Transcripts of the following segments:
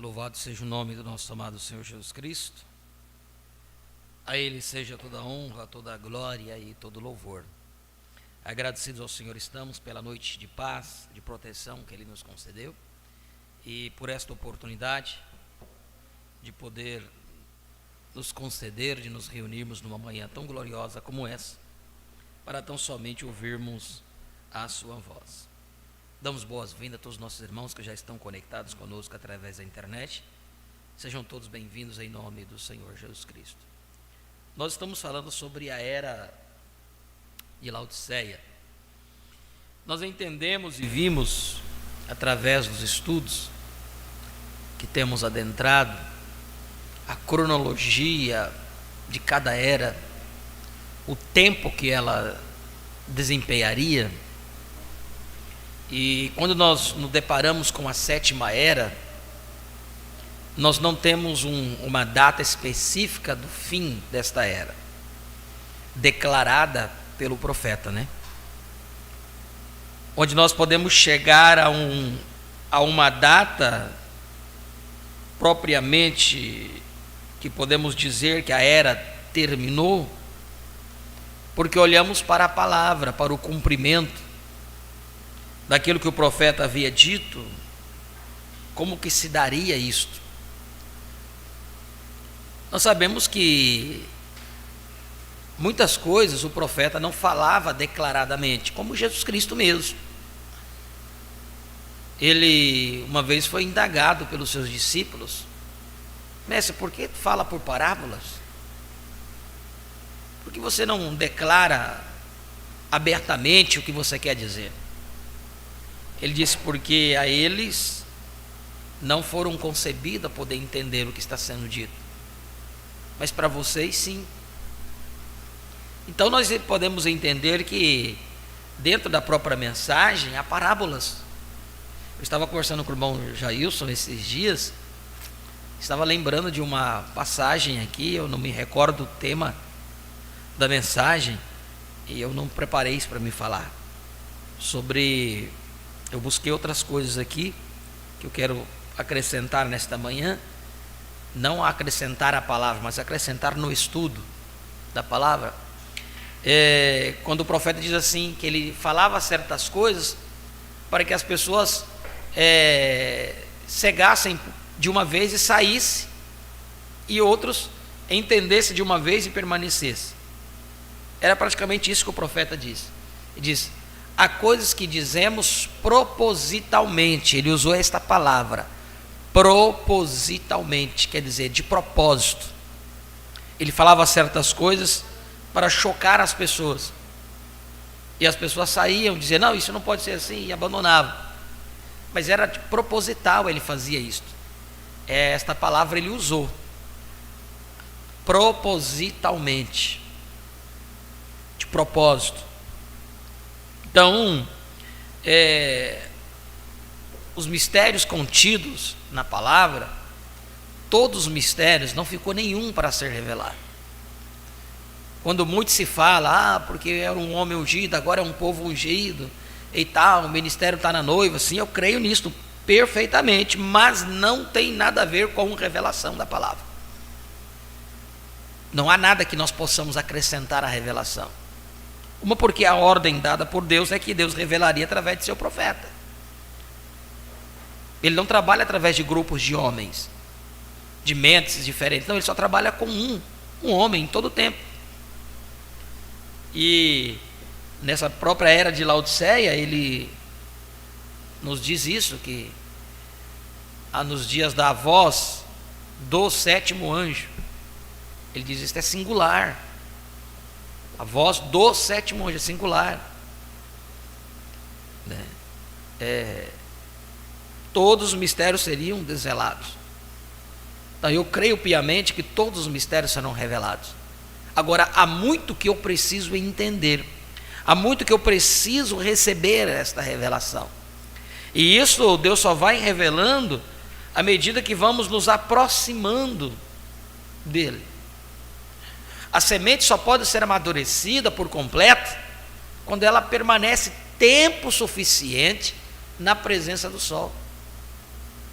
Louvado seja o nome do nosso amado Senhor Jesus Cristo. A Ele seja toda a honra, toda a glória e todo o louvor. Agradecidos ao Senhor estamos pela noite de paz, de proteção que Ele nos concedeu e por esta oportunidade de poder nos conceder, de nos reunirmos numa manhã tão gloriosa como essa, para tão somente ouvirmos a Sua voz. Damos boas-vindas a todos os nossos irmãos que já estão conectados conosco através da internet. Sejam todos bem-vindos em nome do Senhor Jesus Cristo. Nós estamos falando sobre a era de Laodiceia. Nós entendemos e vimos, através dos estudos que temos adentrado, a cronologia de cada era, o tempo que ela desempenharia. E quando nós nos deparamos com a sétima era, nós não temos uma data específica do fim desta era, declarada pelo profeta, né? Onde nós podemos chegar a uma data propriamente que podemos dizer que a era terminou, porque olhamos para a palavra, para o cumprimento daquilo que o profeta havia dito, como que se daria isto. Nós sabemos que muitas coisas o profeta não falava declaradamente, como Jesus Cristo mesmo. Ele uma vez foi indagado pelos seus discípulos: mestre, por que fala por parábolas? Por que você não declara abertamente o que você quer dizer? Ele disse: porque a eles não foram concebidos a poder entender o que está sendo dito, mas para vocês sim. Então nós podemos entender que dentro da própria mensagem há parábolas. Eu estava conversando com o irmão Jailson esses dias, estava lembrando de uma passagem aqui, eu não me recordo o tema da mensagem, e eu não preparei isso para me falar sobre. Eu busquei outras coisas aqui que eu quero acrescentar nesta manhã, não acrescentar a palavra, mas acrescentar no estudo da palavra. Quando o profeta diz assim, que ele falava certas coisas para que as pessoas cegassem de uma vez e saíssem, e outros entendessem de uma vez e permanecessem. Era praticamente isso que o profeta diz. Ele diz: há coisas que dizemos propositalmente. Ele usou esta palavra, propositalmente, quer dizer, de propósito. Ele falava certas coisas para chocar as pessoas, e as pessoas saíam, diziam: não, isso não pode ser assim, e abandonavam. Mas era de proposital, ele fazia isto. Esta palavra ele usou, propositalmente, de propósito. Então, os mistérios contidos na palavra, todos os mistérios, não ficou nenhum para ser revelado. Quando muito se fala, porque era um homem ungido, agora é um povo ungido e tal, o ministério está na noiva, sim, eu creio nisto perfeitamente, mas não tem nada a ver com revelação da palavra. Não há nada que nós possamos acrescentar à revelação. Uma, porque a ordem dada por Deus é que Deus revelaria através de seu profeta. Ele não trabalha através de grupos de homens, de mentes diferentes. Não, ele só trabalha com um homem em todo o tempo. E nessa própria era de Laodiceia, ele nos diz isso, que nos dias da voz do sétimo anjo, ele diz: isso é singular. A voz do sétimo anjo é singular, né? Todos os mistérios seriam desvelados. Então eu creio piamente que todos os mistérios serão revelados. Agora, há muito que eu preciso entender, há muito que eu preciso receber esta revelação, e isso Deus só vai revelando à medida que vamos nos aproximando dele. A semente só pode ser amadurecida por completo quando ela permanece tempo suficiente na presença do sol,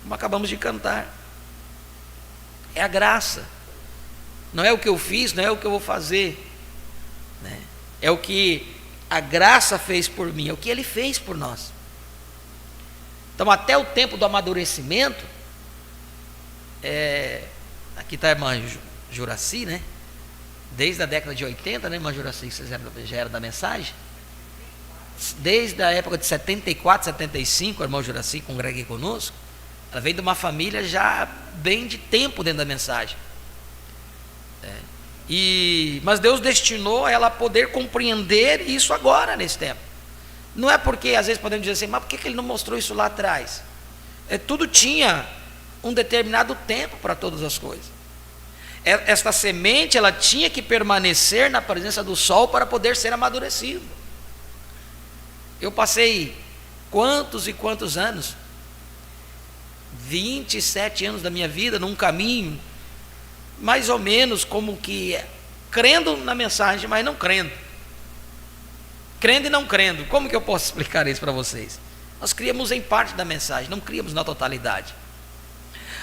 como acabamos de cantar. É a graça. Não é o que eu fiz, não é o que eu vou fazer, né? É o que a graça fez por mim, é o que Ele fez por nós. Então, até o tempo do amadurecimento, aqui está a irmã Juraci, né? Desde a década de 80, né, irmã Juraci, vocês já eram da mensagem? Desde a época de 74, 75, a irmã Juraci congrega conosco. Ela veio de uma família já bem de tempo dentro da mensagem. Mas Deus destinou ela a poder compreender isso agora, nesse tempo. Não é porque, às vezes podemos dizer assim, mas por que Ele não mostrou isso lá atrás? Tudo tinha um determinado tempo para todas as coisas. Esta semente, ela tinha que permanecer na presença do sol para poder ser amadurecida. Eu passei quantos e quantos anos, 27 anos da minha vida, num caminho, mais ou menos como que, crendo na mensagem, mas não crendo. Crendo e não crendo. Como que eu posso explicar isso para vocês? Nós criamos em parte da mensagem, não criamos na totalidade.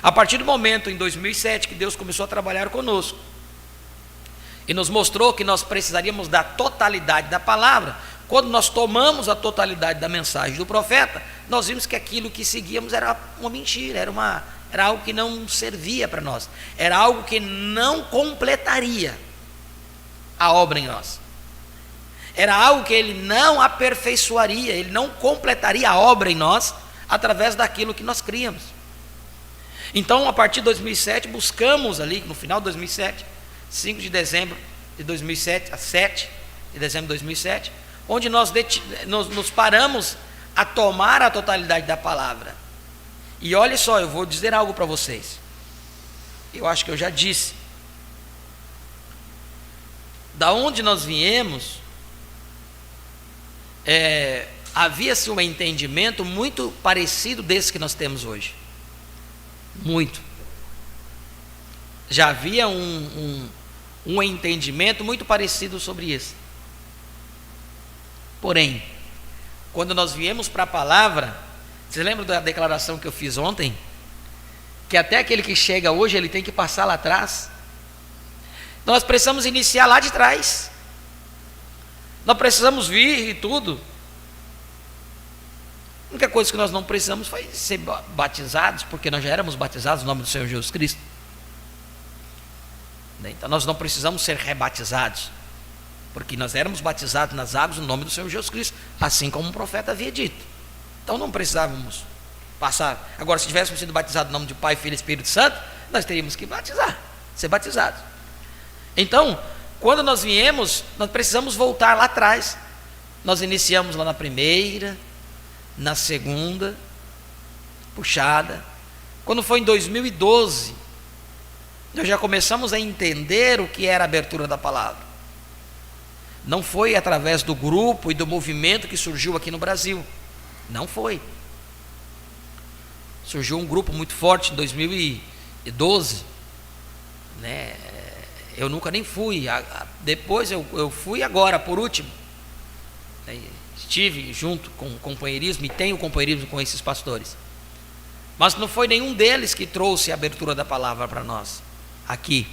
A partir do momento, em 2007, que Deus começou a trabalhar conosco e nos mostrou que nós precisaríamos da totalidade da palavra, quando nós tomamos a totalidade da mensagem do profeta, nós vimos que aquilo que seguíamos era uma mentira, era algo que não servia para nós, era algo que não completaria a obra em nós, era algo que Ele não aperfeiçoaria, Ele não completaria a obra em nós através daquilo que nós criamos. Então, a partir de 2007, buscamos ali, no final de 2007, 5 de dezembro de 2007, a 7 de dezembro de 2007, onde nós nos paramos a tomar a totalidade da palavra. E olha só, eu vou dizer algo para vocês. Eu acho que eu já disse. Da onde nós viemos, havia-se um entendimento muito parecido desse que nós temos hoje. Muito. Já havia um entendimento muito parecido sobre isso. Porém, quando nós viemos para a palavra, vocês lembram da declaração que eu fiz ontem? Que até aquele que chega hoje, ele tem que passar lá atrás. Nós precisamos iniciar lá de trás. Nós precisamos vir e tudo. A única coisa que nós não precisamos foi ser batizados, porque nós já éramos batizados no nome do Senhor Jesus Cristo. Então nós não precisamos ser rebatizados, porque nós éramos batizados nas águas no nome do Senhor Jesus Cristo, assim como o profeta havia dito. Então não precisávamos passar. Agora, se tivéssemos sido batizados no nome de Pai, Filho e Espírito Santo, nós teríamos que ser batizados. Então, quando nós viemos, nós precisamos voltar lá atrás. Nós iniciamos lá na primeira, na segunda puxada. Quando foi em 2012, nós já começamos a entender o que era a abertura da palavra. Não foi através do grupo e do movimento que surgiu aqui no Brasil. Não foi. Surgiu um grupo muito forte em 2012, né? Eu nunca nem fui. Depois eu fui agora, por último. Estive junto com o companheirismo e tenho companheirismo com esses pastores. Mas não foi nenhum deles que trouxe a abertura da palavra para nós, aqui,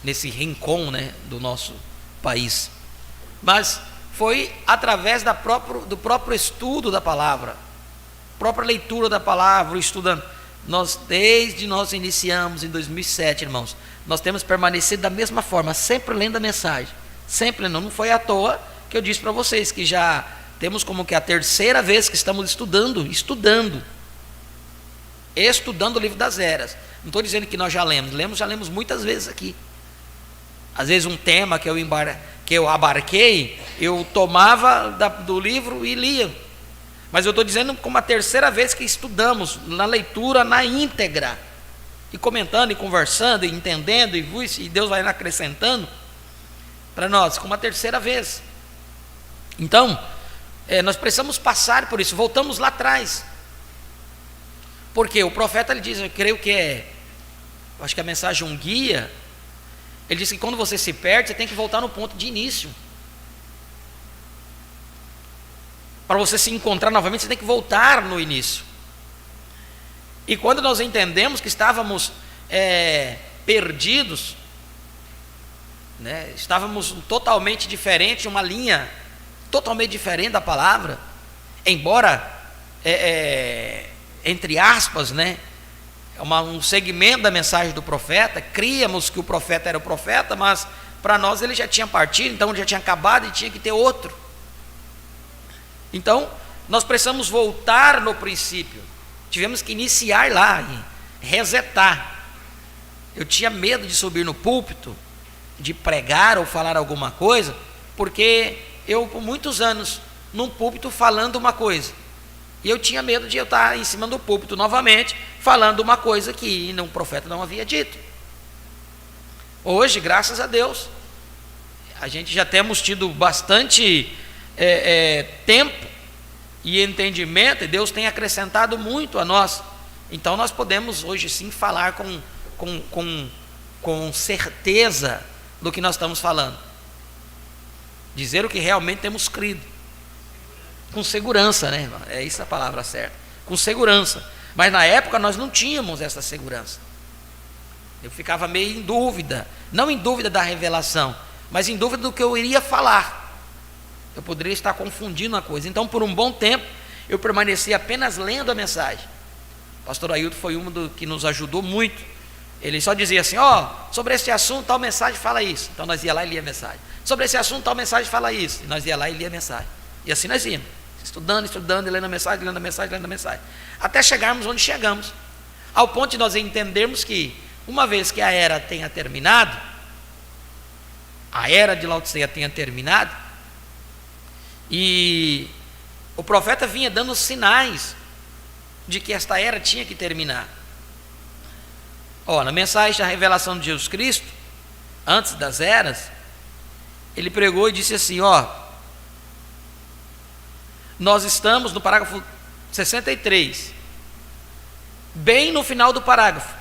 nesse rincão, né, do nosso país. Mas foi através do próprio estudo da palavra, própria leitura da palavra, estudando. Desde nós iniciamos em 2007, irmãos, nós temos permanecido da mesma forma, sempre lendo a mensagem, sempre lendo. Não foi à toa que eu disse para vocês que já temos como que a terceira vez que estamos estudando o livro das eras. Não estou dizendo que nós já lemos muitas vezes aqui. Às vezes um tema que eu abarquei, eu tomava do livro e lia. Mas eu estou dizendo como a terceira vez que estudamos na leitura na íntegra, e comentando, e conversando, e entendendo, e Deus vai acrescentando para nós, como a terceira vez. Então, nós precisamos passar por isso. Voltamos lá atrás, porque o profeta, ele diz, eu creio que acho que a mensagem é um guia. Ele diz que quando você se perde, você tem que voltar no ponto de início. Para você se encontrar novamente, você tem que voltar no início. E quando nós entendemos que estávamos perdidos, né? Estávamos totalmente diferente, uma linha totalmente diferente da palavra, embora, entre aspas, né, um segmento da mensagem do profeta, críamos que o profeta era o profeta, mas para nós ele já tinha partido, então já tinha acabado e tinha que ter outro. Então, nós precisamos voltar no princípio, tivemos que iniciar lá, resetar. Eu tinha medo de subir no púlpito, de pregar ou falar alguma coisa, porque eu, por muitos anos, num púlpito falando uma coisa, e eu tinha medo de eu estar em cima do púlpito novamente, falando uma coisa que o profeta não havia dito. Hoje, graças a Deus, a gente já temos tido bastante tempo e entendimento, e Deus tem acrescentado muito a nós, então nós podemos hoje sim falar com certeza do que nós estamos falando, dizer o que realmente temos crido, com segurança, né, irmão? É isso a palavra certa, com segurança. Mas na época nós não tínhamos essa segurança. Eu ficava meio em dúvida, não em dúvida da revelação, mas em dúvida do que eu iria falar. Eu poderia estar confundindo a coisa. Então, por um bom tempo, eu permaneci apenas lendo a mensagem. O pastor Ailton foi um que nos ajudou muito. Ele só dizia assim: sobre esse assunto, tal mensagem fala isso. Então nós ia lá e lia a mensagem. Sobre esse assunto, tal mensagem fala isso. E nós ia lá e lia a mensagem. E assim nós íamos, estudando, e lendo a mensagem, até chegarmos onde chegamos, ao ponto de nós entendermos que, uma vez que a era tenha terminado, a era de Laodiceia tenha terminado, e o profeta vinha dando sinais de que esta era tinha que terminar. Na mensagem da revelação de Jesus Cristo, antes das eras, ele pregou e disse assim: nós estamos no parágrafo 63, bem no final do parágrafo.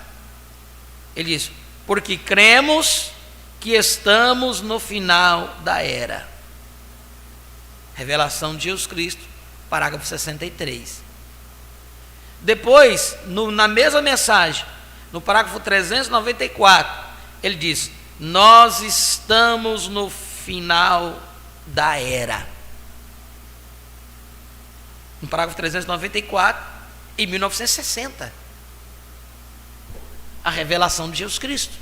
Ele diz: porque cremos que estamos no final da era. Revelação de Jesus Cristo, parágrafo 63. Depois, na mesma mensagem, no parágrafo 394, ele diz: nós estamos no final da era. No parágrafo 394, em 1960, a revelação de Jesus Cristo,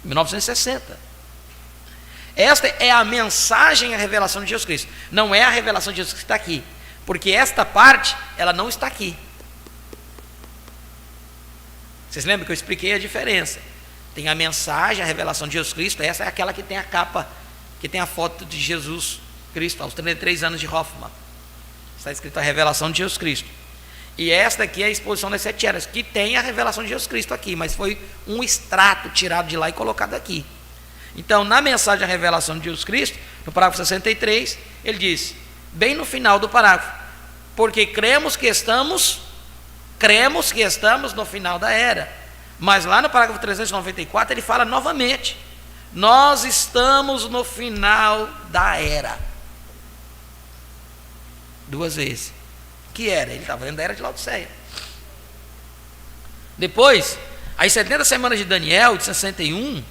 1960. Esta é a mensagem, a revelação de Jesus Cristo. Não é a revelação de Jesus que está aqui, porque esta parte, ela não está aqui. Vocês lembram que eu expliquei a diferença? Tem a mensagem, a revelação de Jesus Cristo. Essa é aquela que tem a capa, que tem a foto de Jesus Cristo, aos 33 anos de Hoffman. Está escrito a revelação de Jesus Cristo. E esta aqui é a exposição das 7 eras, que tem a revelação de Jesus Cristo aqui, mas foi um extrato tirado de lá e colocado aqui. Então, na mensagem da revelação de Jesus Cristo, no parágrafo 63, ele diz, bem no final do parágrafo: porque cremos que estamos no final da era. Mas lá no parágrafo 394 ele fala novamente: nós estamos no final da era. 2 vezes. Que era? Ele estava dentro da era de Laodiceia. Depois, as 70 semanas de Daniel, de 61,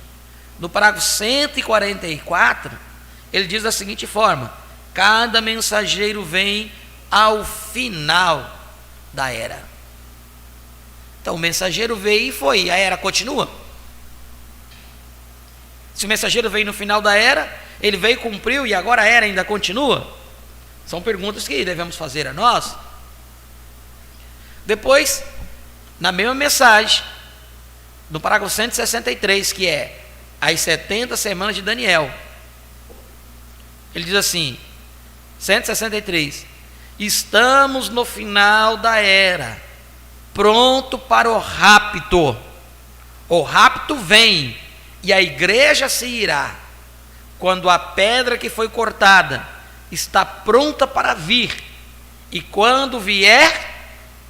no parágrafo 144, ele diz da seguinte forma: cada mensageiro vem ao final da era. Então o mensageiro veio e foi, a era continua. Se o mensageiro veio no final da era, ele veio, cumpriu, e agora a era ainda continua? São perguntas que devemos fazer a nós. Depois, na mesma mensagem, no parágrafo 163, que é as 70 semanas de Daniel, ele diz assim, 163: estamos no final da era, pronto para o rapto. O rapto vem e a igreja se irá quando a pedra que foi cortada está pronta para vir, e quando vier,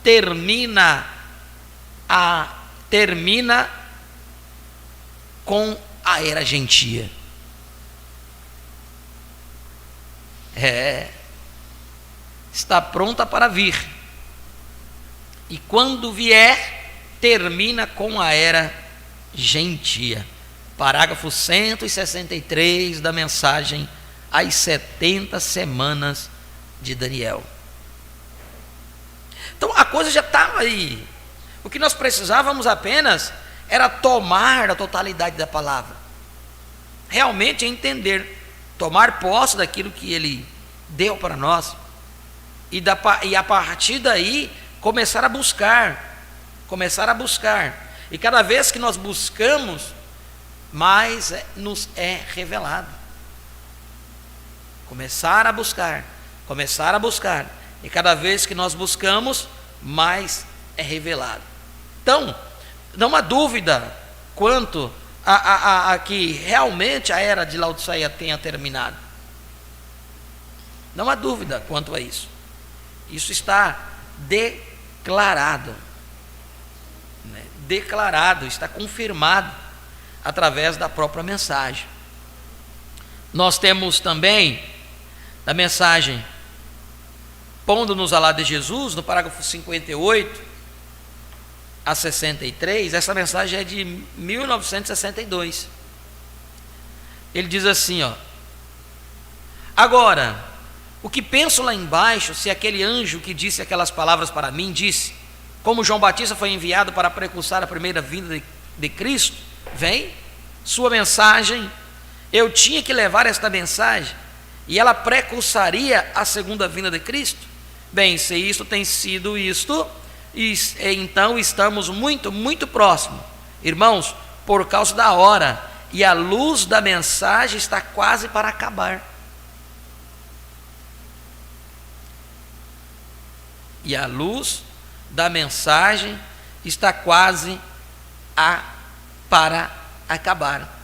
termina com a era gentia. Está pronta para vir, e quando vier, termina com a era gentia. Parágrafo 163 da mensagem às 70 semanas de Daniel. Então a coisa já estava aí. O que nós precisávamos apenas era tomar a totalidade da palavra. Realmente entender, tomar posse daquilo que ele deu para nós. E a partir daí começar a buscar. E cada vez que nós buscamos, mais nos é revelado. Começar a buscar. E cada vez que nós buscamos, mais é revelado. Então, não há dúvida quanto a que realmente a era de Laodiceia tenha terminado. Não há dúvida quanto a isso. Isso está declarado. Declarado, está confirmado através da própria mensagem. Nós temos também a mensagem pondo-nos ao lado de Jesus, no parágrafo 58 a 63, essa mensagem é de 1962. Ele diz assim, agora, o que penso lá embaixo, se aquele anjo que disse aquelas palavras para mim, disse, como João Batista foi enviado para precursar a primeira vinda de Cristo, vem, sua mensagem, eu tinha que levar esta mensagem, e ela precursaria a segunda vinda de Cristo? Bem, se isto tem sido isto, então estamos muito, muito próximos, irmãos, por causa da hora, e a luz da mensagem está quase para acabar. E a luz da mensagem está quase para acabar.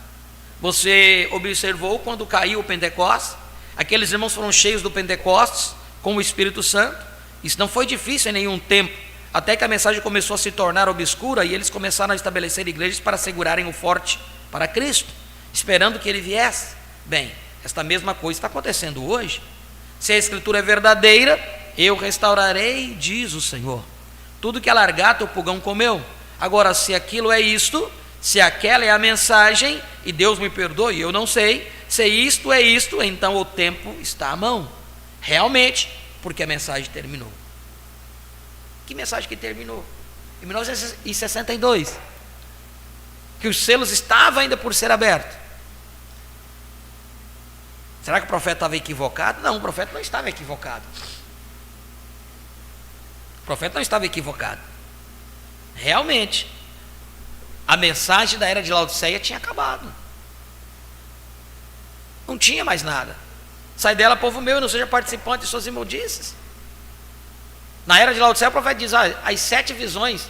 Você observou quando caiu o Pentecostes? Aqueles irmãos foram cheios do Pentecostes com o Espírito Santo. Isso não foi difícil em nenhum tempo, até que a mensagem começou a se tornar obscura e eles começaram a estabelecer igrejas para segurarem o forte para Cristo, esperando que ele viesse. Bem, esta mesma coisa está acontecendo hoje. Se a Escritura é verdadeira, eu restaurarei, diz o Senhor, tudo que alargar teu pulgão comeu. Agora, se aquilo é isto, se aquela é a mensagem, e Deus me perdoe, eu não sei, se isto é isto, então o tempo está à mão, realmente, porque a mensagem terminou. Que mensagem que terminou? Em 1962, que os selos estavam ainda por ser abertos. Será que o profeta estava equivocado? Não, o profeta não estava equivocado. O profeta não estava equivocado. Realmente, a mensagem da era de Laodiceia tinha acabado. Não tinha mais nada. Sai dela, povo meu, e não seja participante de suas imundícias. Na era de Laodiceia, o profeta diz, as 7 visões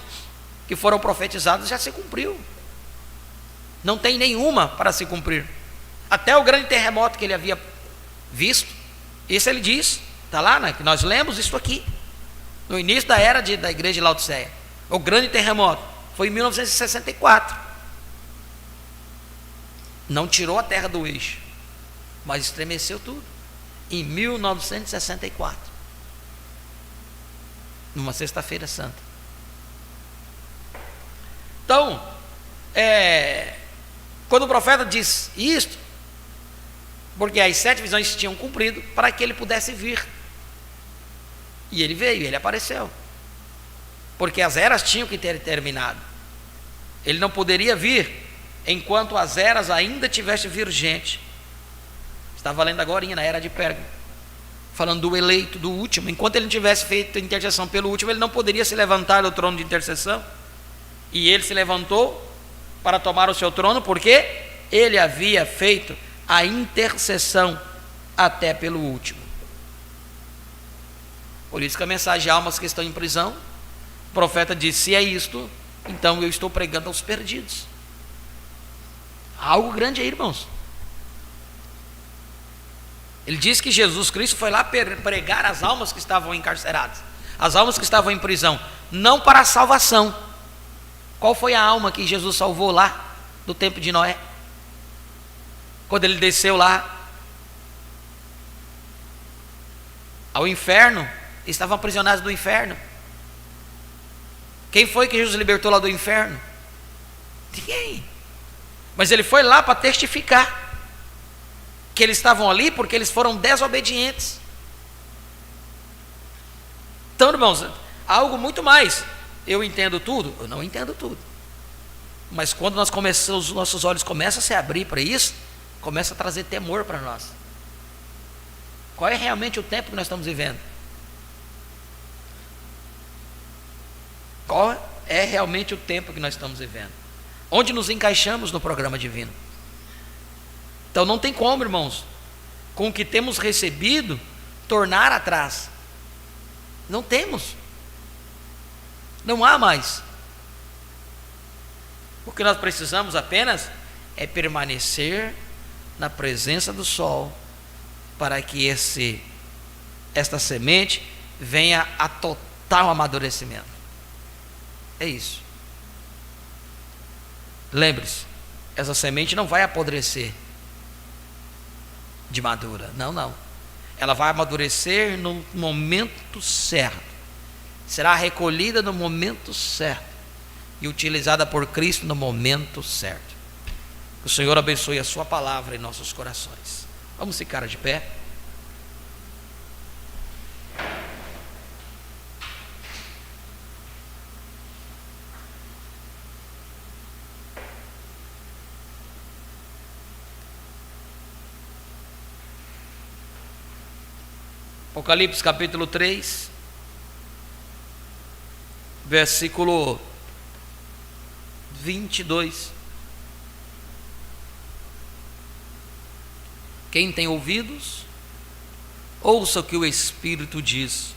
que foram profetizadas já se cumpriu. Não tem nenhuma para se cumprir. Até o grande terremoto que ele havia visto, isso ele diz, está lá, né, que nós lemos isso aqui, no início da era da igreja de Laodiceia. O grande terremoto foi em 1964. Não tirou a terra do eixo, mas estremeceu tudo. Em 1964, numa sexta-feira santa. Então, quando o profeta diz isto, porque as 7 visões se tinham cumprido para que ele pudesse vir. E ele veio, ele apareceu. Porque as eras tinham que ter terminado. Ele não poderia vir enquanto as eras ainda tivessem vigente. Estava lendo agora na era de Pérgamo, falando do eleito, do último. Enquanto ele não tivesse feito intercessão pelo último, ele não poderia se levantar do trono de intercessão. E ele se levantou para tomar o seu trono, porque ele havia feito a intercessão até pelo último. Por isso que a mensagem de almas que estão em prisão, o profeta disse, se é isto, então eu estou pregando aos perdidos. Algo grande aí, irmãos. Ele disse que Jesus Cristo foi lá pregar as almas que estavam encarceradas, as almas que estavam em prisão, não para a salvação. Qual foi a alma que Jesus salvou lá do tempo de Noé? Quando ele desceu lá ao inferno, estavam aprisionados do inferno. Quem foi que Jesus libertou lá do inferno? Ninguém. Mas ele foi lá para testificar que eles estavam ali porque eles foram desobedientes. Então, irmãos, algo muito mais. Eu entendo tudo? Eu não entendo tudo. Mas quando nós começamos, os nossos olhos começam a se abrir para isso, começa a trazer temor para nós. Qual é realmente o tempo que nós estamos vivendo? Qual é realmente o tempo que nós estamos vivendo? Onde nos encaixamos no programa divino? Então não tem como, irmãos, com o que temos recebido, tornar atrás. Não temos. Não há mais. O que nós precisamos apenas é permanecer na presença do sol, para que esta semente venha a total amadurecimento. É isso. Lembre-se, essa semente não vai apodrecer de madura. Não. Ela vai amadurecer no momento certo. Será recolhida no momento certo e utilizada por Cristo no momento certo. Que o Senhor abençoe a sua palavra em nossos corações. Vamos ficar de pé. Apocalipse capítulo 3, versículo 22. Quem tem ouvidos, ouça o que o Espírito diz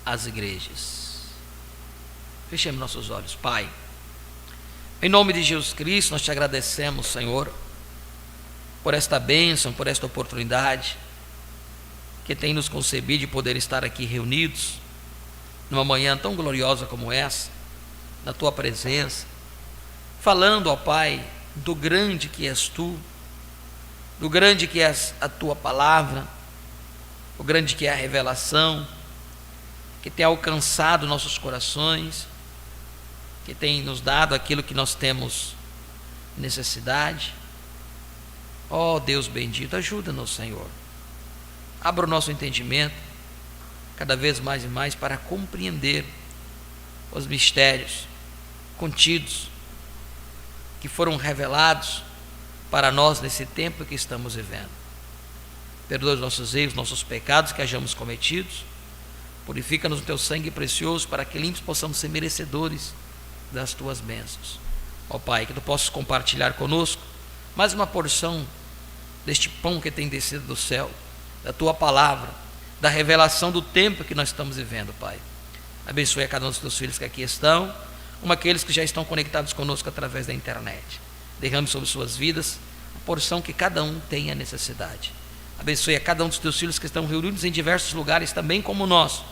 às igrejas. Fechemos nossos olhos. Pai, em nome de Jesus Cristo, nós te agradecemos, Senhor, por esta bênção, por esta oportunidade que tem nos concebido de poder estar aqui reunidos numa manhã tão gloriosa como essa, na tua presença, falando, ó Pai, do grande que és tu, do grande que é a tua palavra, o grande que é a revelação, que tem alcançado nossos corações, que tem nos dado aquilo que nós temos necessidade. Ó Deus bendito, ajuda-nos, Senhor. Abra o nosso entendimento cada vez mais e mais para compreender os mistérios contidos que foram revelados para nós nesse tempo que estamos vivendo. Perdoa os nossos erros, nossos pecados que hajamos cometidos. Purifica-nos no teu sangue precioso para que limpos possamos ser merecedores das tuas bênçãos. Ó Pai, que tu possas compartilhar conosco mais uma porção deste pão que tem descido do céu, da tua palavra, da revelação do tempo que nós estamos vivendo, Pai. Abençoe a cada um dos teus filhos que aqui estão, como aqueles que já estão conectados conosco através da internet. Derrame sobre suas vidas a porção que cada um tem a necessidade. Abençoe a cada um dos teus filhos que estão reunidos em diversos lugares, também como nós,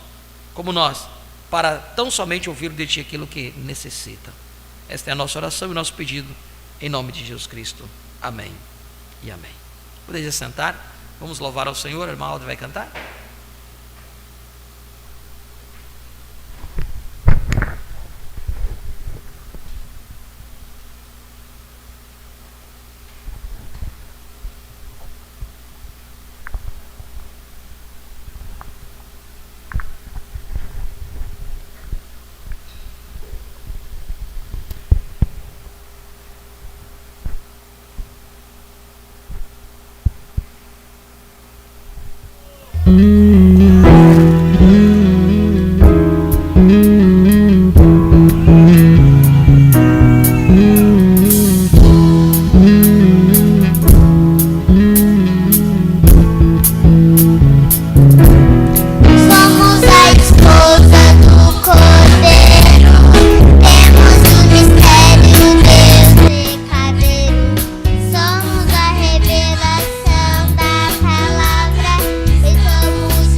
para tão somente ouvir de ti aquilo que necessita. Esta é a nossa oração e o nosso pedido, em nome de Jesus Cristo. Amém e amém. Podeis sentar. Vamos louvar ao Senhor. A irmã Alda vai cantar. Somos a revelação da palavra e somos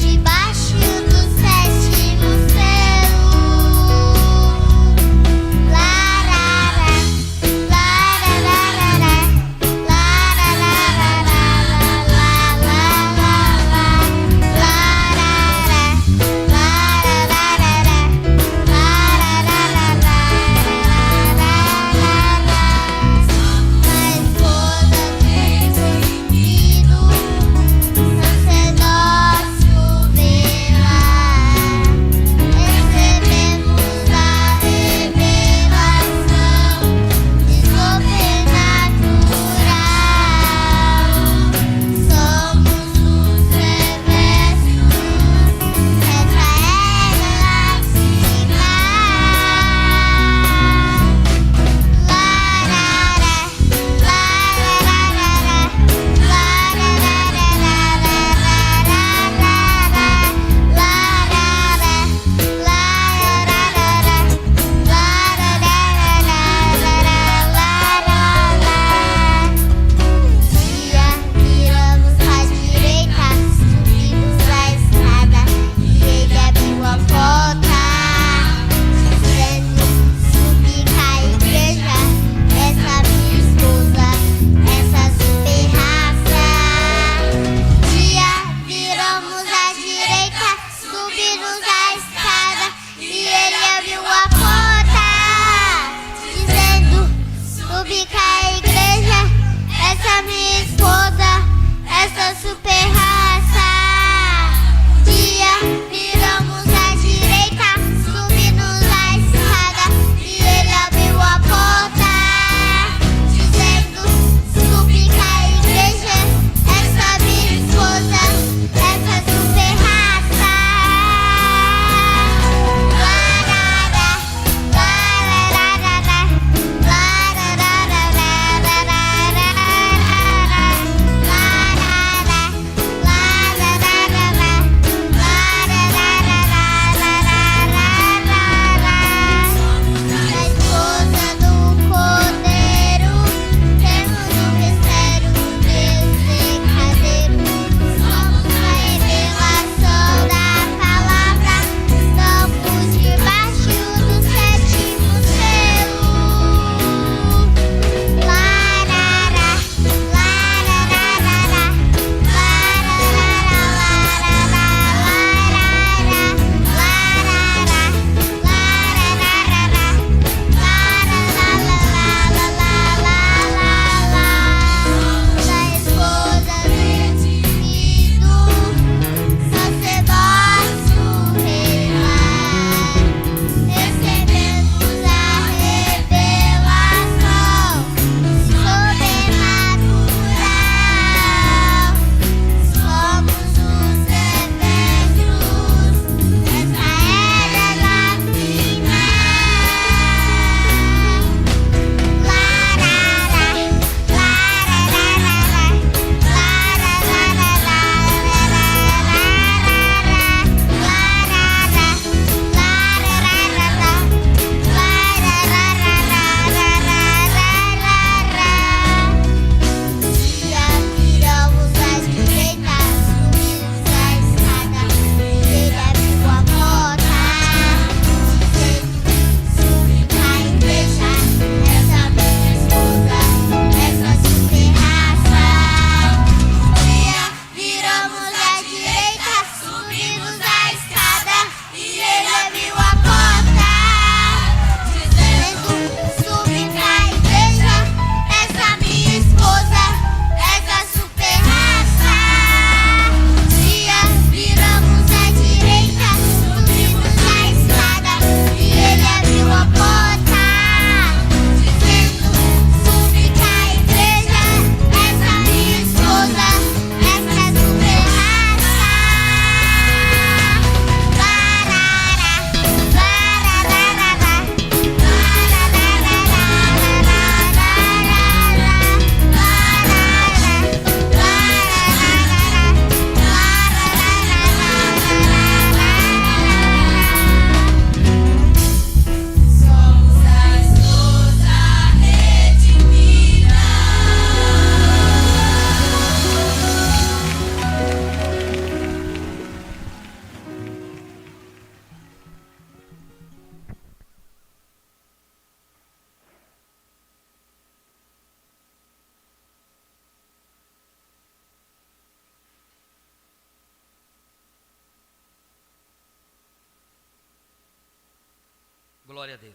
Glória a Deus.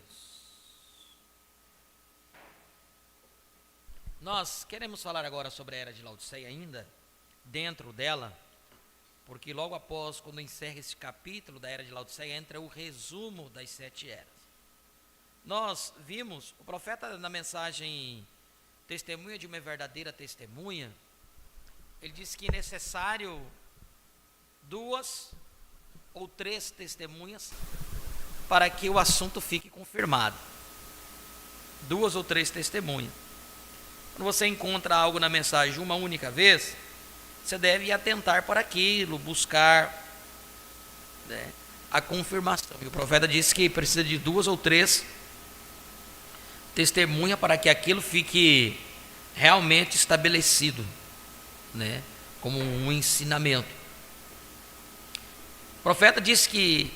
Nós queremos falar agora sobre a era de Laodiceia ainda, dentro dela, porque logo após, quando encerra esse capítulo da era de Laodiceia, entra o resumo das 7 eras. Nós vimos, o profeta na mensagem Testemunha de uma Verdadeira Testemunha, ele disse que é necessário 2 ou 3 testemunhas para que o assunto fique confirmado. 2 ou 3 testemunhas. Quando você encontra algo na mensagem uma única vez, você deve atentar para aquilo, buscar, né, a confirmação. E o profeta disse que precisa de 2 ou 3 testemunhas para que aquilo fique realmente estabelecido, né, como um ensinamento. O profeta disse que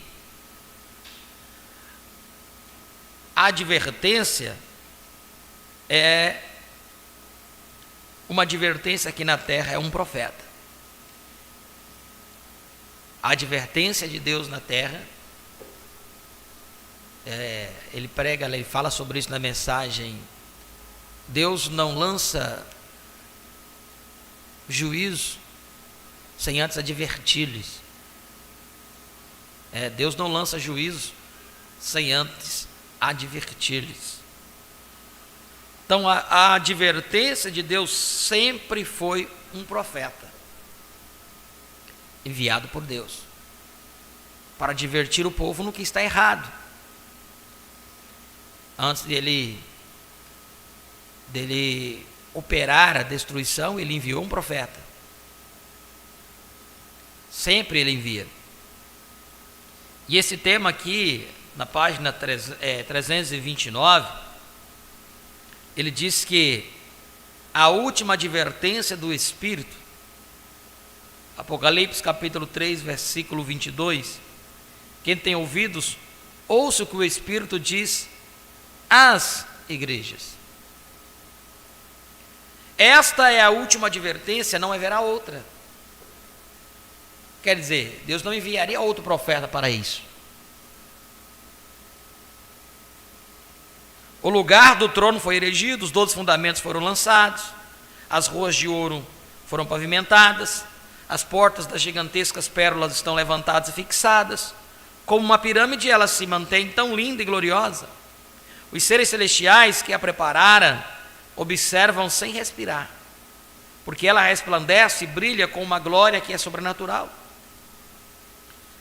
a advertência é uma advertência aqui na terra, é um profeta. A advertência de Deus na terra, ele prega, ele fala sobre isso na mensagem. Deus não lança juízo sem antes advertir-lhes. Deus não lança juízo sem antes advertir-lhes. Então a advertência de Deus sempre foi um profeta enviado por Deus para advertir o povo no que está errado. Antes dele operar a destruição, ele enviou um profeta. Sempre ele envia. E esse tema aqui, na página 329, ele diz que a última advertência do Espírito, Apocalipse capítulo 3, versículo 22, quem tem ouvidos, ouça o que o Espírito diz às igrejas. Esta é a última advertência, não haverá outra. Quer dizer, Deus não enviaria outro profeta para isso. O lugar do trono foi erigido, os 12 fundamentos foram lançados, as ruas de ouro foram pavimentadas, as portas das gigantescas pérolas estão levantadas e fixadas. Como uma pirâmide, ela se mantém tão linda e gloriosa. Os seres celestiais que a prepararam observam sem respirar, porque ela resplandece e brilha com uma glória que é sobrenatural.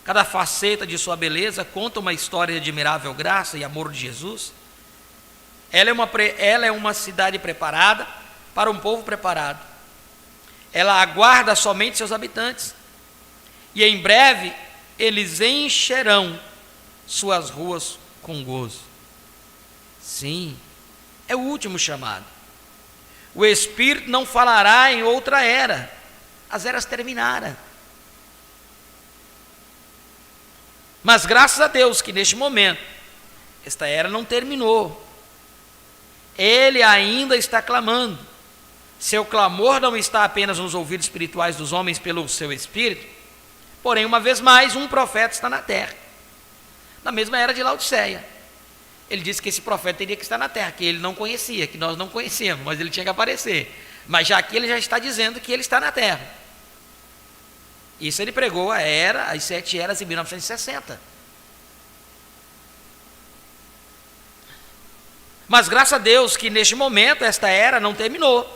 Cada faceta de sua beleza conta uma história de admirável graça e amor de Jesus. Ela é uma cidade preparada para um povo preparado. Ela aguarda somente seus habitantes. E em breve eles encherão suas ruas com gozo. Sim, é o último chamado. O Espírito não falará em outra era. As eras terminaram. Mas graças a Deus que neste momento, esta era não terminou. Ele ainda está clamando. Seu clamor não está apenas nos ouvidos espirituais dos homens pelo seu Espírito, porém, uma vez mais, um profeta está na terra. Na mesma era de Laodiceia. Ele disse que esse profeta teria que estar na terra, que ele não conhecia, que nós não conhecíamos, mas ele tinha que aparecer. Mas já aqui ele já está dizendo que ele está na terra. Isso ele pregou as 7 eras em 1960. Mas graças a Deus que neste momento esta era não terminou.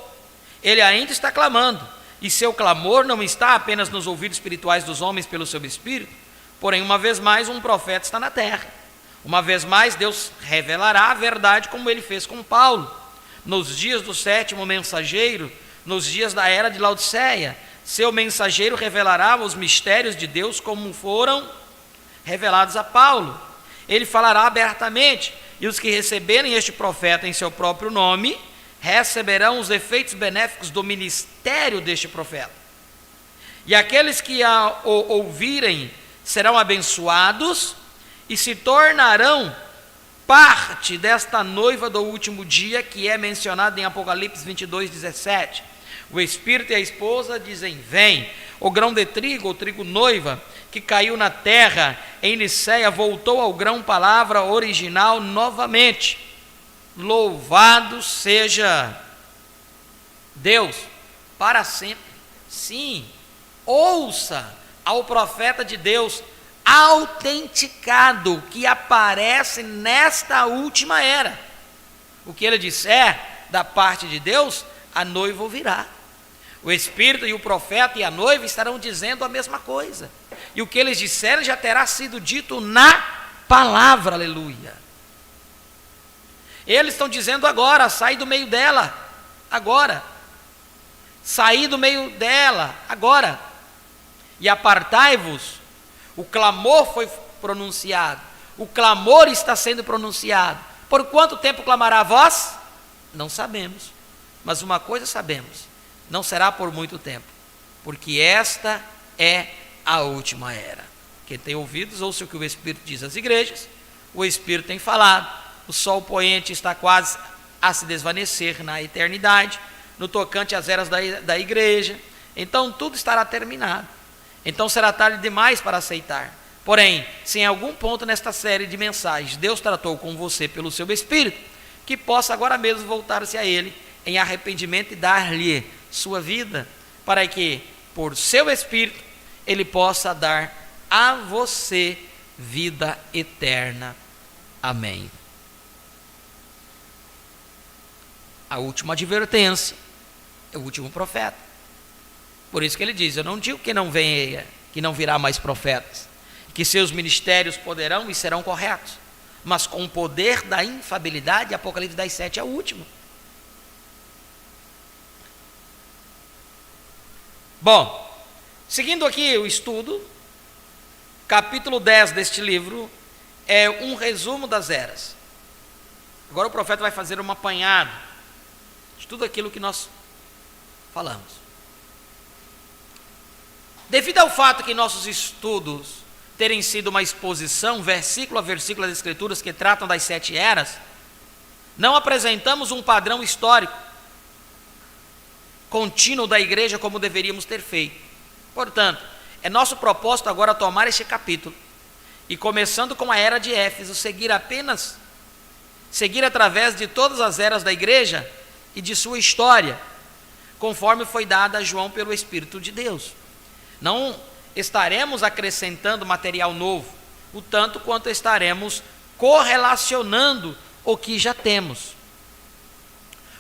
Ele ainda está clamando, e seu clamor não está apenas nos ouvidos espirituais dos homens pelo seu Espírito, porém, uma vez mais, um profeta está na terra. Uma vez mais, Deus revelará a verdade como ele fez com Paulo. Nos dias do 7º mensageiro, nos dias da era de Laodiceia, seu mensageiro revelará os mistérios de Deus como foram revelados a Paulo. Ele falará abertamente, e os que receberem este profeta em seu próprio nome, receberão os efeitos benéficos do ministério deste profeta. E aqueles que a ouvirem serão abençoados e se tornarão parte desta noiva do último dia, que é mencionada em Apocalipse 22, 17. O Espírito e a esposa dizem: vem. O grão de trigo, ou trigo noiva, que caiu na terra em Niceia voltou ao grão-palavra original novamente. Louvado seja Deus para sempre. Sim, ouça ao profeta de Deus autenticado que aparece nesta última era. O que ele disser da parte de Deus, a noiva ouvirá. O Espírito e o profeta e a noiva estarão dizendo a mesma coisa. E o que eles disserem já terá sido dito na palavra, aleluia. Eles estão dizendo agora, sai do meio dela, agora. Saí do meio dela, agora. E apartai-vos. O clamor foi pronunciado. O clamor está sendo pronunciado. Por quanto tempo clamará a voz? Não sabemos. Mas uma coisa sabemos: não será por muito tempo, porque esta é a última era. Quem tem ouvidos, ouça o que o Espírito diz às igrejas. O Espírito tem falado. O sol poente está quase a se desvanecer na eternidade, no tocante às eras da igreja. Então tudo estará terminado. Então será tarde demais para aceitar. Porém, se em algum ponto nesta série de mensagens Deus tratou com você pelo seu Espírito, que possa agora mesmo voltar-se a Ele em arrependimento e dar-lhe sua vida, para que, por seu Espírito, Ele possa dar a você vida eterna. Amém. A última advertência é o último profeta. Por isso que ele diz: eu não digo que não venha, que não virá mais profetas, que seus ministérios poderão e serão corretos, mas com o poder da infabilidade. Apocalipse 10:7 é o último. Bom, seguindo aqui o estudo, capítulo 10 deste livro é um resumo das eras. Agora o profeta vai fazer um apanhado de tudo aquilo que nós falamos. Devido ao fato que nossos estudos terem sido uma exposição, versículo a versículo, das Escrituras que tratam das 7 eras, não apresentamos um padrão histórico contínuo da igreja como deveríamos ter feito. Portanto, é nosso propósito agora tomar este capítulo e, começando com a era de Éfeso, seguir através de todas as eras da igreja e de sua história, conforme foi dada a João pelo Espírito de Deus. Não estaremos acrescentando material novo, o tanto quanto estaremos correlacionando o que já temos.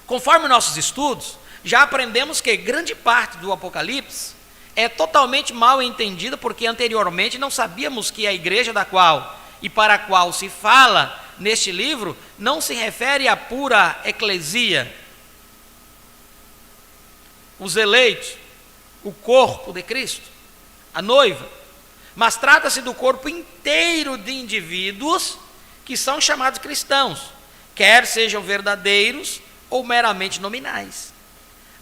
Conforme nossos estudos, já aprendemos que grande parte do Apocalipse é totalmente mal entendida, porque anteriormente não sabíamos que a igreja da qual e para a qual se fala neste livro não se refere à pura eclesia, os eleitos, o corpo de Cristo, a noiva, mas trata-se do corpo inteiro de indivíduos que são chamados cristãos, quer sejam verdadeiros ou meramente nominais.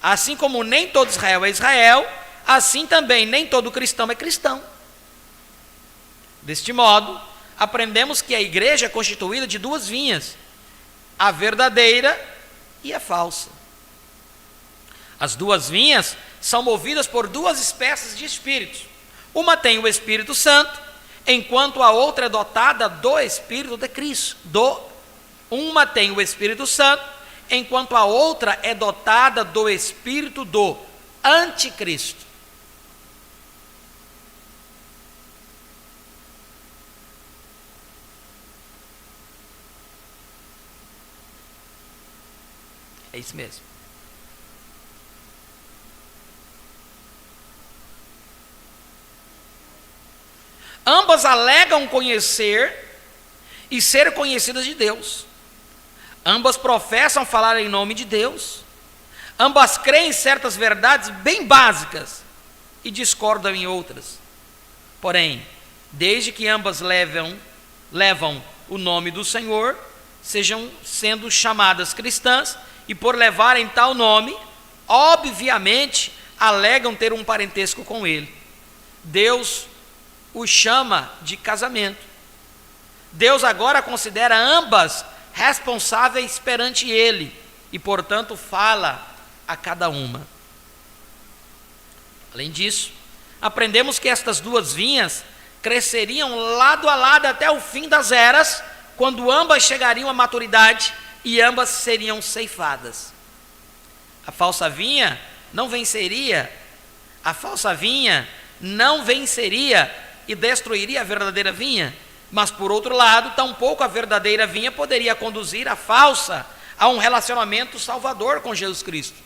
Assim como nem todo Israel é Israel, assim também nem todo cristão é cristão. Deste modo, aprendemos que a igreja é constituída de duas vinhas, a verdadeira e a falsa. As duas vinhas são movidas por duas espécies de espíritos. Uma tem o Espírito Santo, enquanto a outra é dotada do Espírito de Cristo. Uma tem o Espírito Santo, enquanto a outra é dotada do Espírito do Anticristo. É isso mesmo. Ambas alegam conhecer e ser conhecidas de Deus. Ambas professam falar em nome de Deus. Ambas creem em certas verdades bem básicas e discordam em outras. Porém, desde que ambas levam o nome do Senhor, sejam sendo chamadas cristãs, e por levarem tal nome, obviamente alegam ter um parentesco com ele. Deus o chama de casamento. Deus agora considera ambas responsáveis perante ele e, portanto, fala a cada uma. Além disso, aprendemos que estas duas vinhas cresceriam lado a lado até o fim das eras, quando ambas chegariam à maturidade e ambas seriam ceifadas. A falsa vinha não venceria e destruiria a verdadeira vinha, mas por outro lado, tampouco a verdadeira vinha poderia conduzir a falsa a um relacionamento salvador com Jesus Cristo.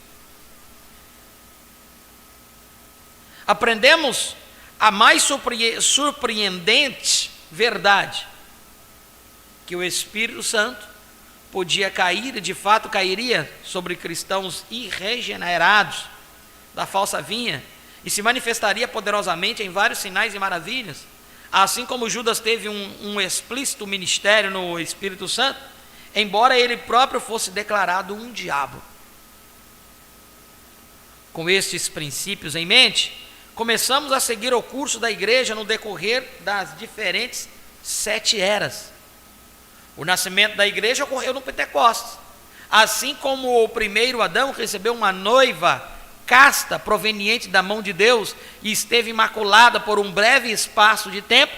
Aprendemos a mais surpreendente verdade, que o Espírito Santo podia cair, e de fato cairia, sobre cristãos irregenerados da falsa vinha, e se manifestaria poderosamente em vários sinais e maravilhas, assim como Judas teve um explícito ministério no Espírito Santo, embora ele próprio fosse declarado um diabo. Com estes princípios em mente, começamos a seguir o curso da igreja no decorrer das diferentes 7 eras. O nascimento da igreja ocorreu no Pentecostes. Assim como o primeiro Adão recebeu uma noiva casta proveniente da mão de Deus e esteve imaculada por um breve espaço de tempo,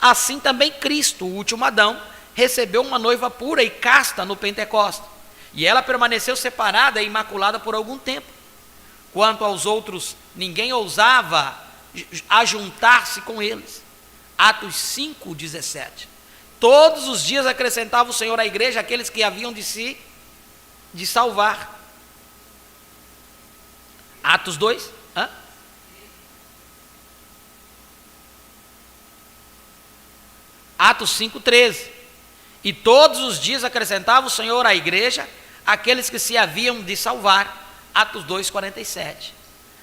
assim também Cristo, o último Adão, recebeu uma noiva pura e casta no Pentecostes. E ela permaneceu separada e imaculada por algum tempo. Quanto aos outros, ninguém ousava ajuntar-se com eles. Atos 5:17. Todos os dias acrescentava o Senhor à igreja aqueles que haviam de salvar. Atos 2. Atos 5:13. E todos os dias acrescentava o Senhor à igreja aqueles que se haviam de salvar. Atos 2:47.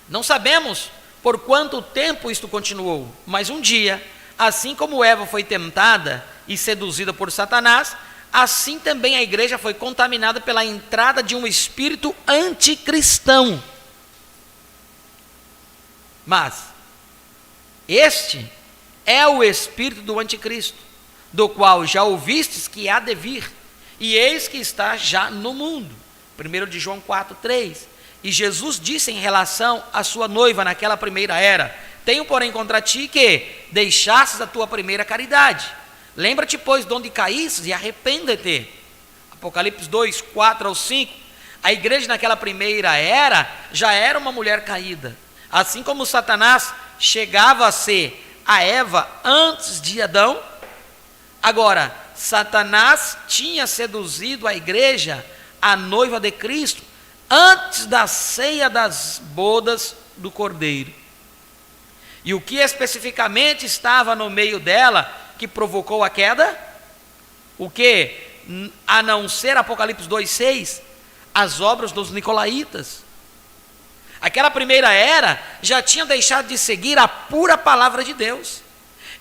Não sabemos por quanto tempo isto continuou, mas um dia, assim como Eva foi tentada e seduzida por Satanás, assim também a igreja foi contaminada pela entrada de um espírito anticristão. Mas este é o espírito do anticristo, do qual já ouvistes que há de vir, e eis que está já no mundo. 1 de João 4:3. E Jesus disse em relação à sua noiva naquela primeira era: tenho, porém, contra ti que deixasses a tua primeira caridade. Lembra-te, pois, de onde caísses e arrependa-te. Apocalipse 2:4-5. A igreja naquela primeira era já era uma mulher caída. Assim como Satanás chegava a ser a Eva antes de Adão, agora, Satanás tinha seduzido a igreja, a noiva de Cristo, antes da ceia das bodas do Cordeiro. E o que especificamente estava no meio dela que provocou a queda? O que? A não ser Apocalipse 2:6, as obras dos nicolaítas. Aquela primeira era já tinha deixado de seguir a pura palavra de Deus.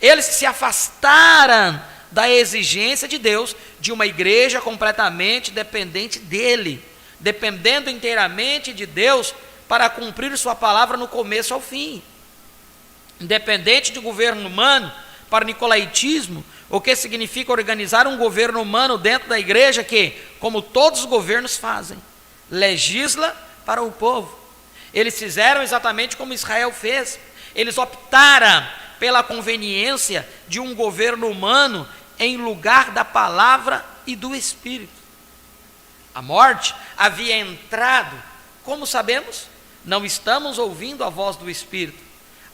Eles se afastaram da exigência de Deus de uma igreja completamente dependente dele, dependendo inteiramente de Deus para cumprir sua palavra no começo ao fim. Independente do governo humano, para o nicolaítismo, o que significa organizar um governo humano dentro da igreja que, como todos os governos fazem, legisla para o povo. Eles fizeram exatamente como Israel fez. Eles optaram pela conveniência de um governo humano em lugar da palavra e do Espírito. A morte havia entrado, como sabemos? Não estamos ouvindo a voz do Espírito,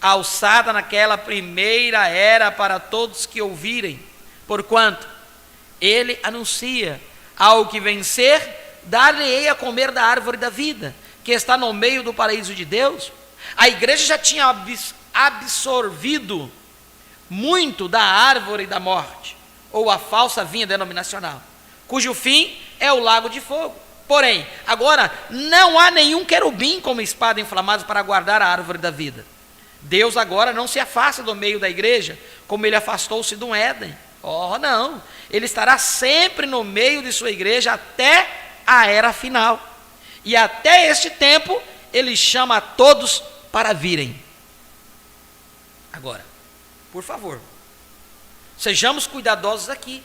alçada naquela primeira era para todos que ouvirem, porquanto ele anuncia: ao que vencer, dar-lhe-ei a comer da árvore da vida, que está no meio do paraíso de Deus. A igreja já tinha absorvido muito da árvore da morte, ou a falsa vinha denominacional, cujo fim é o lago de fogo. Porém, agora não há nenhum querubim como espada inflamada para guardar a árvore da vida. Deus agora não se afasta do meio da igreja, como ele afastou-se do Éden. Oh, não! Ele estará sempre no meio de sua igreja até a era final. E até este tempo, ele chama a todos para virem. Agora, por favor, sejamos cuidadosos aqui.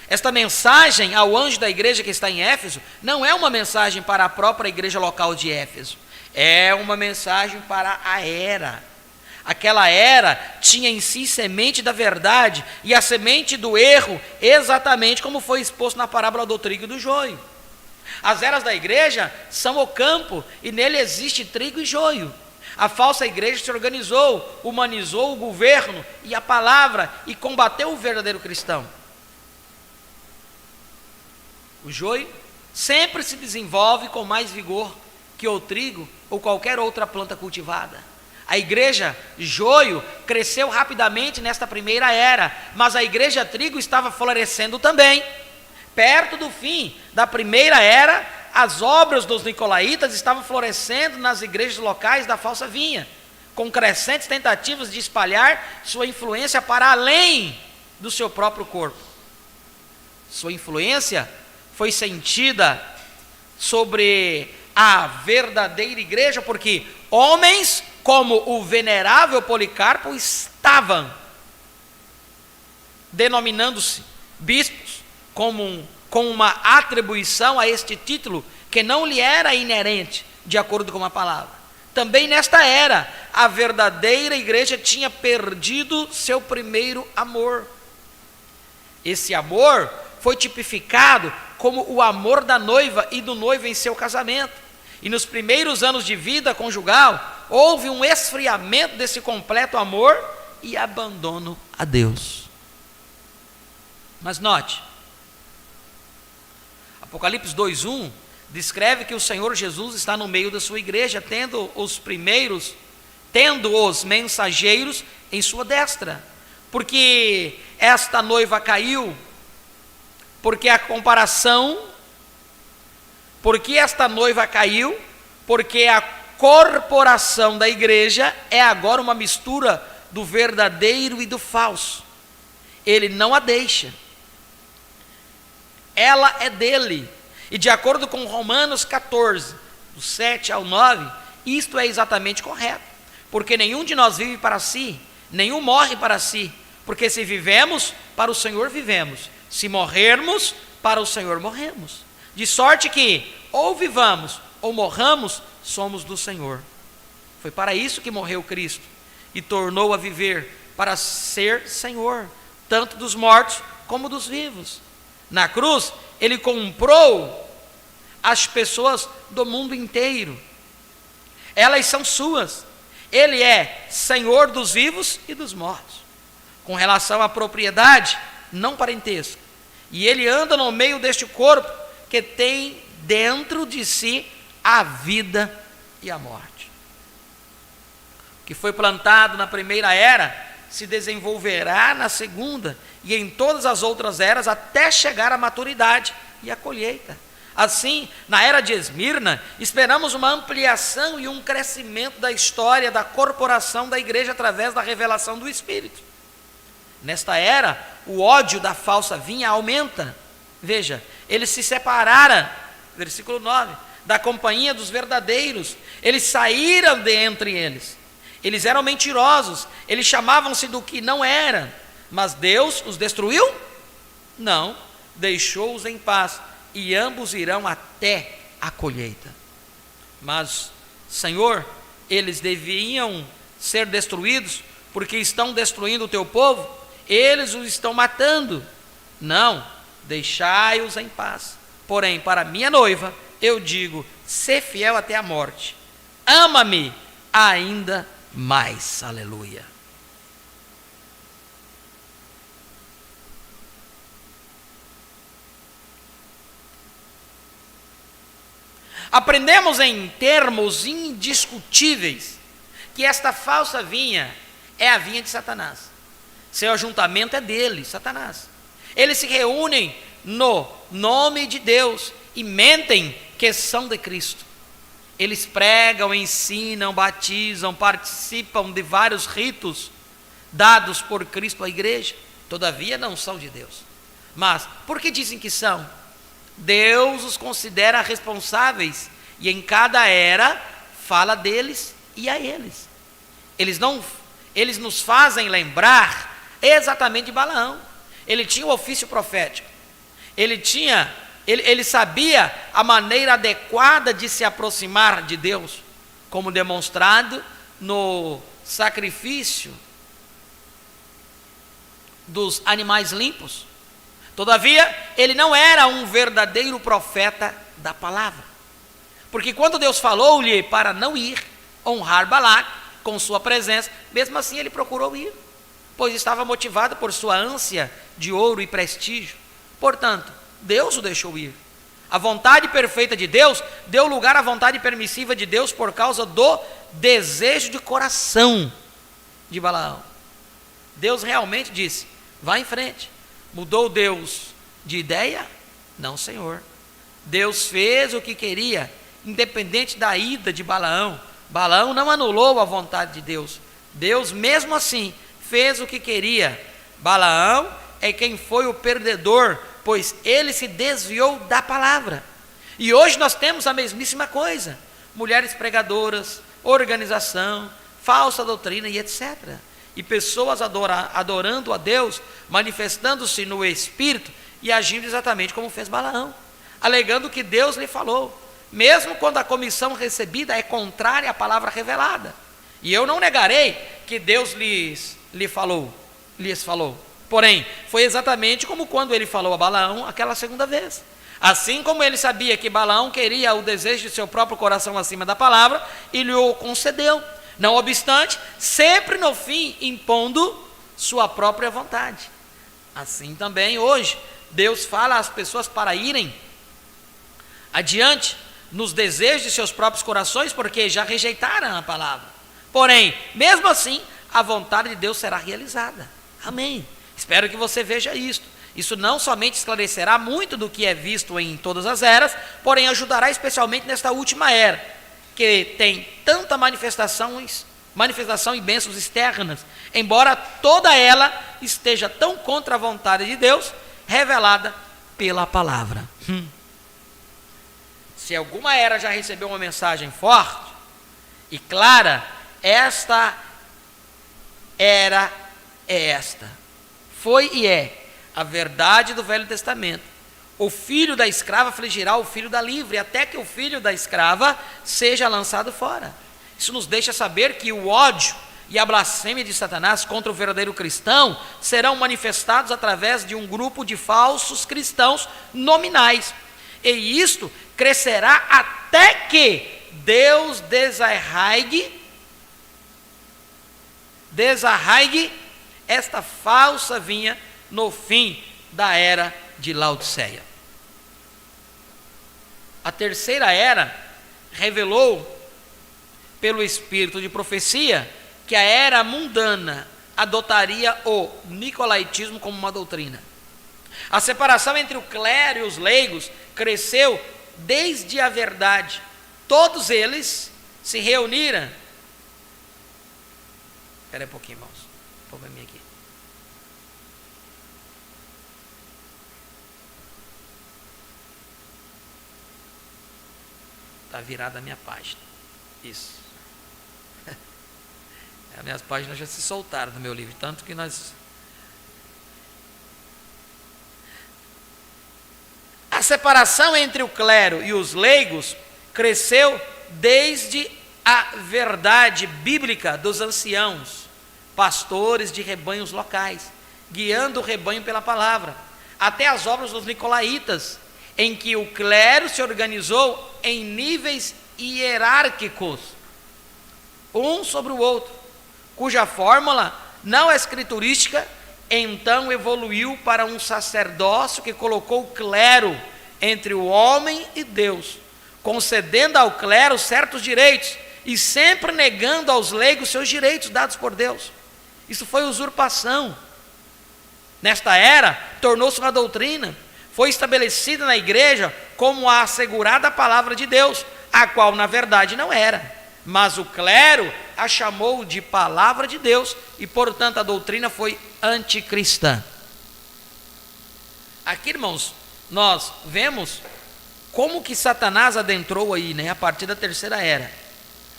Esta mensagem ao anjo da igreja que está em Éfeso não é uma mensagem para a própria igreja local de Éfeso. É uma mensagem para a era. Aquela era tinha em si semente da verdade e a semente do erro, exatamente como foi exposto na parábola do trigo e do joio. As eras da igreja são o campo e nele existe trigo e joio. A falsa igreja se organizou, humanizou o governo e a palavra e combateu o verdadeiro cristão. O joio sempre se desenvolve com mais vigor que o trigo ou qualquer outra planta cultivada. A igreja joio cresceu rapidamente nesta primeira era, mas a igreja trigo estava florescendo também. Perto do fim da primeira era, as obras dos nicolaítas estavam florescendo nas igrejas locais da falsa vinha, com crescentes tentativas de espalhar sua influência para além do seu próprio corpo. Sua influência foi sentida sobre a verdadeira igreja, porque homens como o venerável Policarpo estavam denominando-se bispos com uma atribuição a este título que não lhe era inerente, de acordo com a palavra. Também nesta era, a verdadeira igreja tinha perdido seu primeiro amor. Esse amor foi tipificado como o amor da noiva e do noivo em seu casamento. E nos primeiros anos de vida conjugal, houve um esfriamento desse completo amor e abandono a Deus. Mas note, Apocalipse 2:1 descreve que o Senhor Jesus está no meio da sua igreja, tendo os mensageiros em sua destra. Porque esta noiva caiu, porque a comparação, porque esta noiva caiu, porque a corporação da igreja é agora uma mistura do verdadeiro e do falso. Ele não a deixa. Ela é dele. E de acordo com Romanos 14, do 7 ao 9, isto é exatamente correto. Porque nenhum de nós vive para si, nenhum morre para si. Porque se vivemos, para o Senhor vivemos. Se morrermos, para o Senhor morremos. De sorte que, ou vivamos, ou morramos, somos do Senhor. Foi para isso que morreu Cristo. E tornou a viver, para ser Senhor, tanto dos mortos como dos vivos. Na cruz, ele comprou as pessoas do mundo inteiro. Elas são suas. Ele é Senhor dos vivos e dos mortos. Com relação à propriedade, não parentesco. E ele anda no meio deste corpo que tem dentro de si a vida e a morte. O que foi plantado na primeira era se desenvolverá na segunda e em todas as outras eras até chegar à maturidade e à colheita. Assim, na era de Esmirna, esperamos uma ampliação e um crescimento da história da corporação da igreja através da revelação do Espírito. Nesta era, o ódio da falsa vinha aumenta. Veja, eles se separaram, versículo 9, da companhia dos verdadeiros. Eles saíram de entre eles. Eles eram mentirosos, eles chamavam-se do que não era. Mas Deus os destruiu? Não, deixou-os em paz, e ambos irão até a colheita. Mas, Senhor, eles deviam ser destruídos, porque estão destruindo o teu povo, eles os estão matando. Não, deixai-os em paz. Porém, para minha noiva, eu digo, sê fiel até a morte. Ama-me ainda mais. Aleluia. Aprendemos em termos indiscutíveis que esta falsa vinha é a vinha de Satanás. Seu ajuntamento é dele, Satanás. Eles se reúnem no nome de Deus e mentem que são de Cristo. Eles pregam, ensinam, batizam, participam de vários ritos dados por Cristo à igreja. Todavia não são de Deus. Mas por que dizem que são? Deus os considera responsáveis e em cada era fala deles e a eles. Eles nos fazem lembrar exatamente de Balaão. Ele tinha o ofício profético. Ele sabia a maneira adequada de se aproximar de Deus, como demonstrado no sacrifício dos animais limpos. Todavia, ele não era um verdadeiro profeta da palavra. Porque quando Deus falou-lhe para não ir honrar Balaque com sua presença, mesmo assim ele procurou ir, pois estava motivado por sua ânsia de ouro e prestígio. Portanto, Deus o deixou ir. A vontade perfeita de Deus deu lugar à vontade permissiva de Deus por causa do desejo de coração de Balaão. Deus realmente disse: vá em frente. Mudou Deus de ideia? Não, Senhor. Deus fez o que queria, independente da ida de Balaão. Balaão não anulou a vontade de Deus. Deus, mesmo assim, fez o que queria. Balaão é quem foi o perdedor, pois ele se desviou da palavra. E hoje nós temos a mesmíssima coisa: mulheres pregadoras, organização, falsa doutrina e etc. E pessoas adorando a Deus, manifestando-se no Espírito e agindo exatamente como fez Balaão, alegando que Deus lhe falou, mesmo quando a comissão recebida é contrária à palavra revelada. E eu não negarei que Deus lhes falou. Porém, foi exatamente como quando ele falou a Balaão aquela segunda vez. Assim como ele sabia que Balaão queria o desejo de seu próprio coração acima da palavra, ele o concedeu. Não obstante, sempre no fim impondo sua própria vontade. Assim também hoje, Deus fala às pessoas para irem adiante nos desejos de seus próprios corações, porque já rejeitaram a palavra. Porém, mesmo assim, a vontade de Deus será realizada. Amém. Espero que você veja isto. Isso não somente esclarecerá muito do que é visto em todas as eras, porém ajudará especialmente nesta última era, que tem tanta manifestação e bênçãos externas, embora toda ela esteja tão contra a vontade de Deus, revelada pela palavra. Se alguma era já recebeu uma mensagem forte e clara, esta era esta. Foi e é a verdade do Velho Testamento. O filho da escrava afligirá o filho da livre, até que o filho da escrava seja lançado fora. Isso nos deixa saber que o ódio e a blasfêmia de Satanás contra o verdadeiro cristão serão manifestados através de um grupo de falsos cristãos nominais. E isto crescerá até que Deus desarraigue esta falsa vinha no fim da era de Laodiceia. A terceira era revelou pelo espírito de profecia que a era mundana adotaria o nicolaítismo como uma doutrina. A separação entre o clero e os leigos cresceu desde a verdade. Todos eles se reuniram. Espera um pouquinho, irmãos. Probleminha aqui. Está virada a minha página. Isso. As minhas páginas já se soltaram do meu livro, tanto que nós... A separação entre o clero e os leigos cresceu desde a verdade bíblica dos anciãos, pastores de rebanhos locais, guiando o rebanho pela palavra, até as obras dos nicolaítas, em que o clero se organizou em níveis hierárquicos, um sobre o outro, cuja fórmula não escriturística então evoluiu para um sacerdócio que colocou o clero entre o homem e Deus, concedendo ao clero certos direitos e sempre negando aos leigos seus direitos dados por Deus. Isso foi usurpação. Nesta era, tornou-se uma doutrina, foi estabelecida na igreja como a assegurada palavra de Deus, a qual na verdade não era, mas o clero a chamou de palavra de Deus e portanto a doutrina foi anticristã. Aqui, irmãos, nós vemos como que Satanás adentrou aí, a partir da terceira era,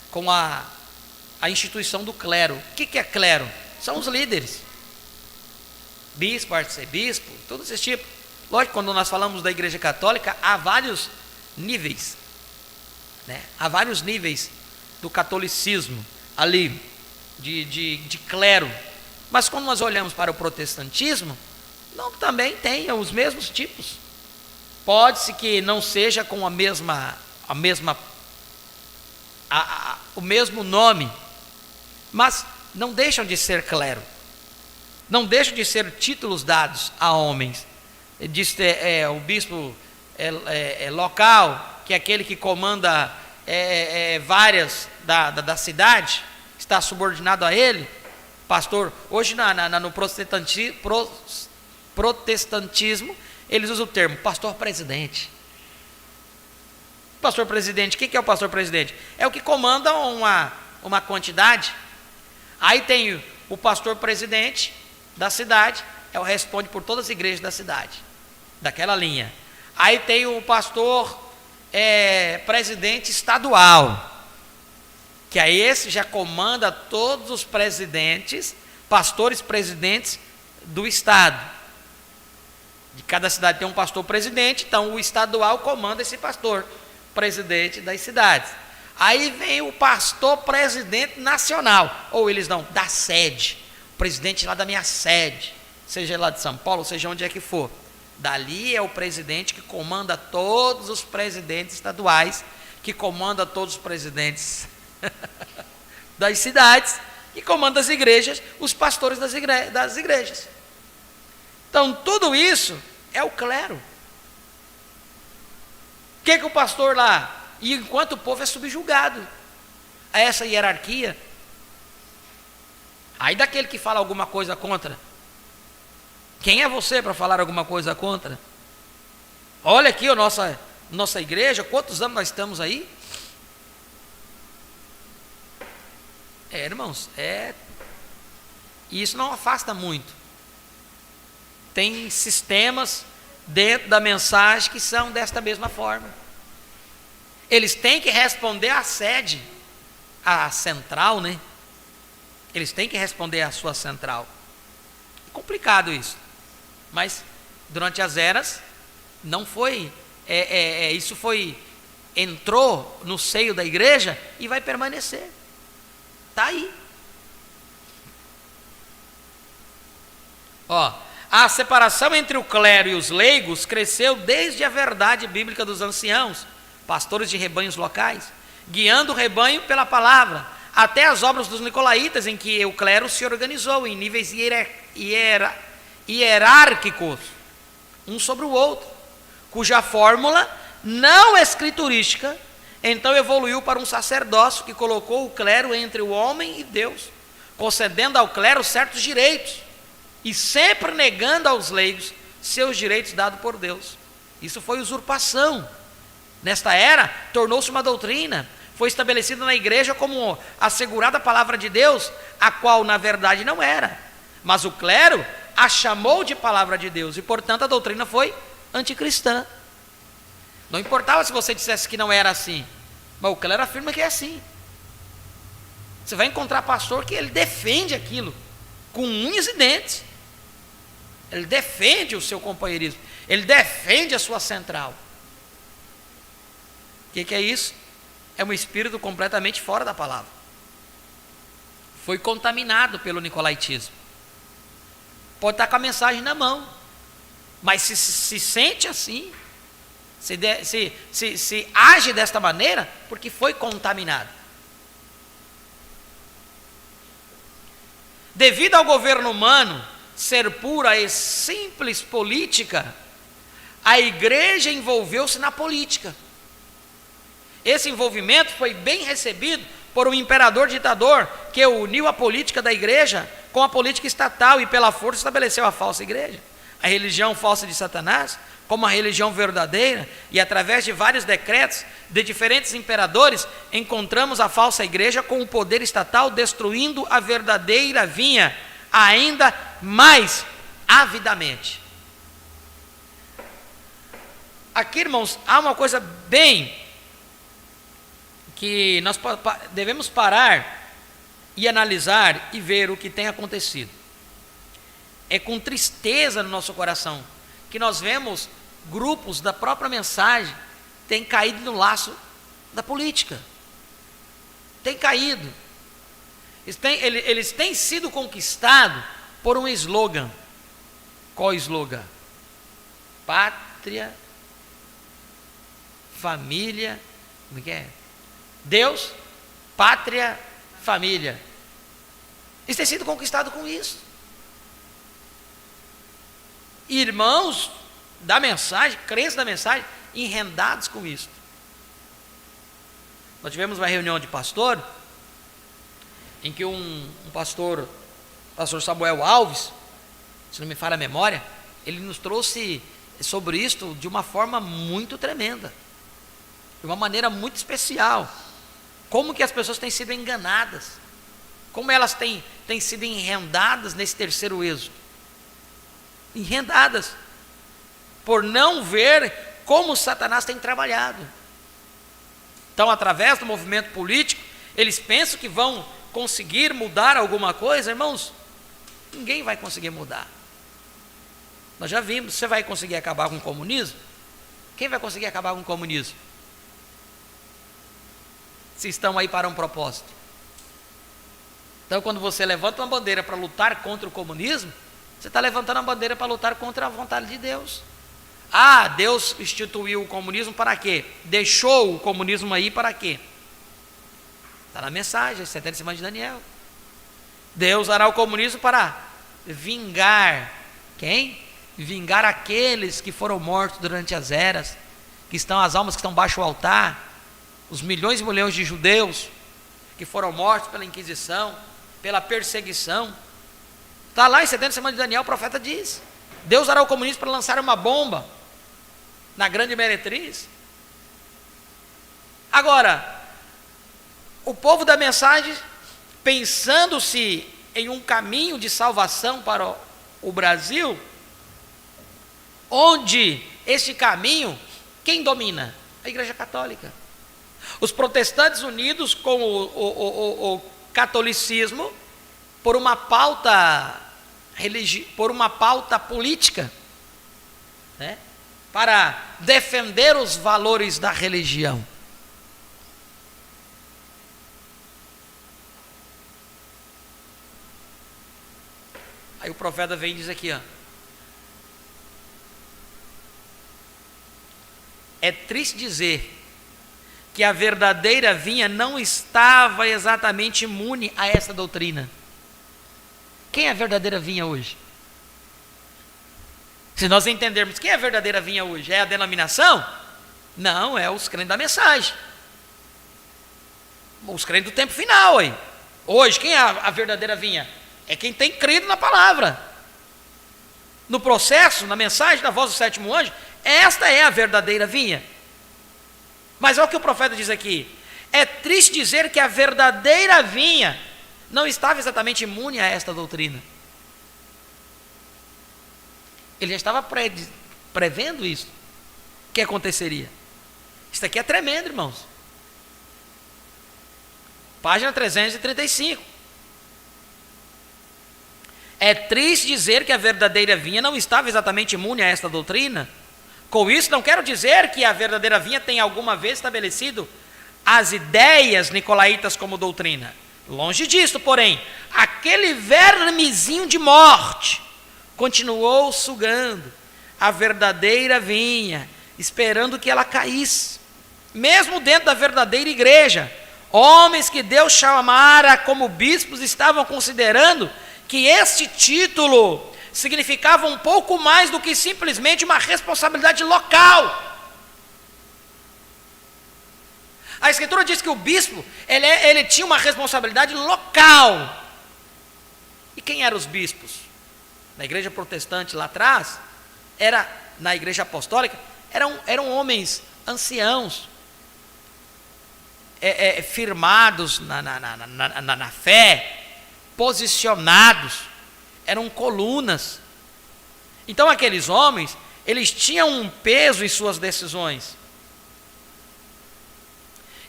com a instituição do clero. O que é clero? São os líderes, bispo, arcebispo, todo esse tipo. Lógico, quando nós falamos da igreja católica, há vários níveis, há vários níveis do catolicismo ali de clero. Mas quando nós olhamos para o protestantismo, não, também tem os mesmos tipos. Pode-se que não seja com o mesmo nome, mas não deixam de ser clero, não deixam de ser títulos dados a homens. Diz o bispo local, que é aquele que comanda várias da cidade, está subordinado a ele, pastor. Hoje no protestantismo, eles usam o termo pastor presidente. Pastor presidente, quem que é o pastor presidente? É o que comanda uma quantidade. Aí tem o pastor presidente da cidade, responde por todas as igrejas da cidade, daquela linha. Aí tem o pastor presidente estadual, que aí esse já comanda todos os presidentes, pastores presidentes do estado. De cada cidade tem um pastor presidente, então o estadual comanda esse pastor presidente das cidades. Aí vem o pastor presidente nacional, ou eles não, da sede, o presidente lá da minha sede, seja lá de São Paulo, seja onde é que for. Dali é o presidente que comanda todos os presidentes estaduais, que comanda todos os presidentes das cidades, que comanda as igrejas, os pastores das igrejas. Então, tudo isso é o clero. O que o pastor lá? E enquanto o povo é subjugado a essa hierarquia. Aí daquele que fala alguma coisa contra. Quem é você para falar alguma coisa contra? Olha aqui a nossa igreja, quantos anos nós estamos aí? Irmãos, e isso não afasta muito. Tem sistemas dentro da mensagem que são desta mesma forma. Eles têm que responder à sede, à central, né? Eles têm que responder à sua central. É complicado isso. Mas durante as eras não foi. Isso entrou no seio da igreja e vai permanecer. Está aí. A separação entre o clero e os leigos cresceu desde a verdade bíblica dos anciãos, pastores de rebanhos locais, guiando o rebanho pela palavra, até as obras dos nicolaítas, em que o clero se organizou em níveis hierárquicos, um sobre o outro, cuja fórmula não escriturística, então evoluiu para um sacerdócio que colocou o clero entre o homem e Deus, concedendo ao clero certos direitos, e sempre negando aos leigos seus direitos dados por Deus. Isso foi usurpação. Nesta era, tornou-se uma doutrina, foi estabelecida na igreja como assegurada a palavra de Deus, a qual na verdade não era, mas o clero a chamou de palavra de Deus, e portanto a doutrina foi anticristã. Não importava se você dissesse que não era assim, mas o clero afirma que é assim. Você vai encontrar pastor que ele defende aquilo com unhas e dentes. Ele defende o seu companheirismo, ele defende a sua central. O que é isso? É um espírito completamente fora da palavra. Foi contaminado pelo nicolaítismo. Pode estar com a mensagem na mão, mas se sente assim, se age desta maneira, porque foi contaminado. Devido ao governo humano ser pura e simples política, a igreja envolveu-se na política. Esse envolvimento foi bem recebido por um imperador ditador que uniu a política da igreja com a política estatal e pela força estabeleceu a falsa igreja, a religião falsa de Satanás, como a religião verdadeira, e através de vários decretos de diferentes imperadores, encontramos a falsa igreja com o poder estatal destruindo a verdadeira vinha ainda mais avidamente. Aqui, irmãos, há uma coisa bem que nós devemos parar e analisar e ver o que tem acontecido. É com tristeza no nosso coração que nós vemos grupos da própria mensagem têm caído no laço da política. Tem caído. Eles têm sido conquistados por um slogan. Qual slogan? Pátria, família, como é que é? Deus, pátria, família. Eles têm sido conquistados com isso. Irmãos da mensagem, crentes da mensagem, enrendados com isso. Nós tivemos uma reunião de pastor, em que pastor Samuel Alves, se não me falha a memória, ele nos trouxe sobre isto de uma forma muito tremenda, de uma maneira muito especial. Como que as pessoas têm sido enganadas, como elas têm sido enrendadas nesse terceiro êxodo. Enrendadas, por não ver como Satanás tem trabalhado. Então, através do movimento político, eles pensam que vão conseguir mudar alguma coisa. Irmãos, ninguém vai conseguir mudar. Nós já vimos. Você vai conseguir acabar com o comunismo? Quem vai conseguir acabar com o comunismo? Se estão aí para um propósito. Então, quando você levanta uma bandeira para lutar contra o comunismo, você está levantando a bandeira para lutar contra a vontade de Deus. Ah, Deus instituiu o comunismo para quê? Deixou o comunismo aí para quê? Está na mensagem, 70 semanas de Daniel. Deus hará o comunismo para vingar. Quem? Vingar aqueles que foram mortos durante as eras, que estão as almas que estão baixo o altar, os milhões e milhões de judeus que foram mortos pela Inquisição, pela perseguição. Está lá em 70 semanas de Daniel, o profeta diz: Deus hará o comunismo para lançar uma bomba na grande meretriz. Agora, o povo da mensagem, pensando-se em um caminho de salvação para o Brasil, onde este caminho, quem domina? A Igreja Católica. Os protestantes unidos com o catolicismo por uma pauta política, né? Para defender os valores da religião. Aí o profeta vem e diz aqui, ó: é triste dizer que a verdadeira vinha não estava exatamente imune a essa doutrina. Quem é a verdadeira vinha hoje? Se nós entendermos quem é a verdadeira vinha hoje, é a denominação? Não, é os crentes da mensagem, os crentes do tempo final. Aí. Hoje, quem é a verdadeira vinha? É quem tem crido na palavra, no processo, na mensagem da voz do sétimo anjo. Esta é a verdadeira vinha. Mas olha o que o profeta diz aqui: é triste dizer que a verdadeira vinha não estava exatamente imune a esta doutrina. Ele já estava prevendo isso, que aconteceria. Isso aqui é tremendo, irmãos. Página 335. É triste dizer que a verdadeira vinha não estava exatamente imune a esta doutrina. Com isso, não quero dizer que a verdadeira vinha tenha alguma vez estabelecido as ideias nicolaítas como doutrina. Longe disso, porém, aquele vermezinho de morte continuou sugando a verdadeira vinha, esperando que ela caísse. Mesmo dentro da verdadeira igreja, homens que Deus chamara como bispos estavam considerando que este título significava um pouco mais do que simplesmente uma responsabilidade local. A Escritura diz que o bispo, ele tinha uma responsabilidade local. E quem eram os bispos? Na igreja protestante lá atrás, na igreja apostólica, eram homens anciãos, firmados na fé, posicionados, eram colunas. Então aqueles homens, eles tinham um peso em suas decisões.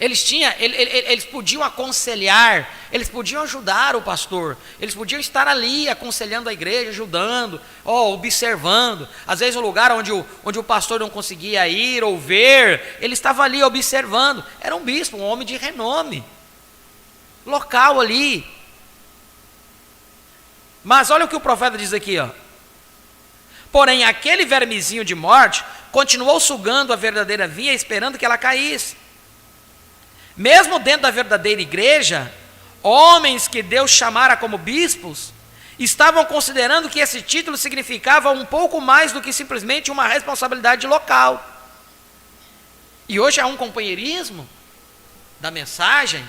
Eles podiam aconselhar, eles podiam ajudar o pastor, eles podiam estar ali aconselhando a igreja, ajudando, observando. Às vezes o lugar onde o pastor não conseguia ir ou ver, ele estava ali observando. Era um bispo, um homem de renome, local ali. Mas olha o que o profeta diz aqui, ó. Porém, aquele vermezinho de morte continuou sugando a verdadeira vinha, esperando que ela caísse. Mesmo dentro da verdadeira igreja, homens que Deus chamara como bispos, estavam considerando que esse título significava um pouco mais do que simplesmente uma responsabilidade local. E hoje há um companheirismo da mensagem.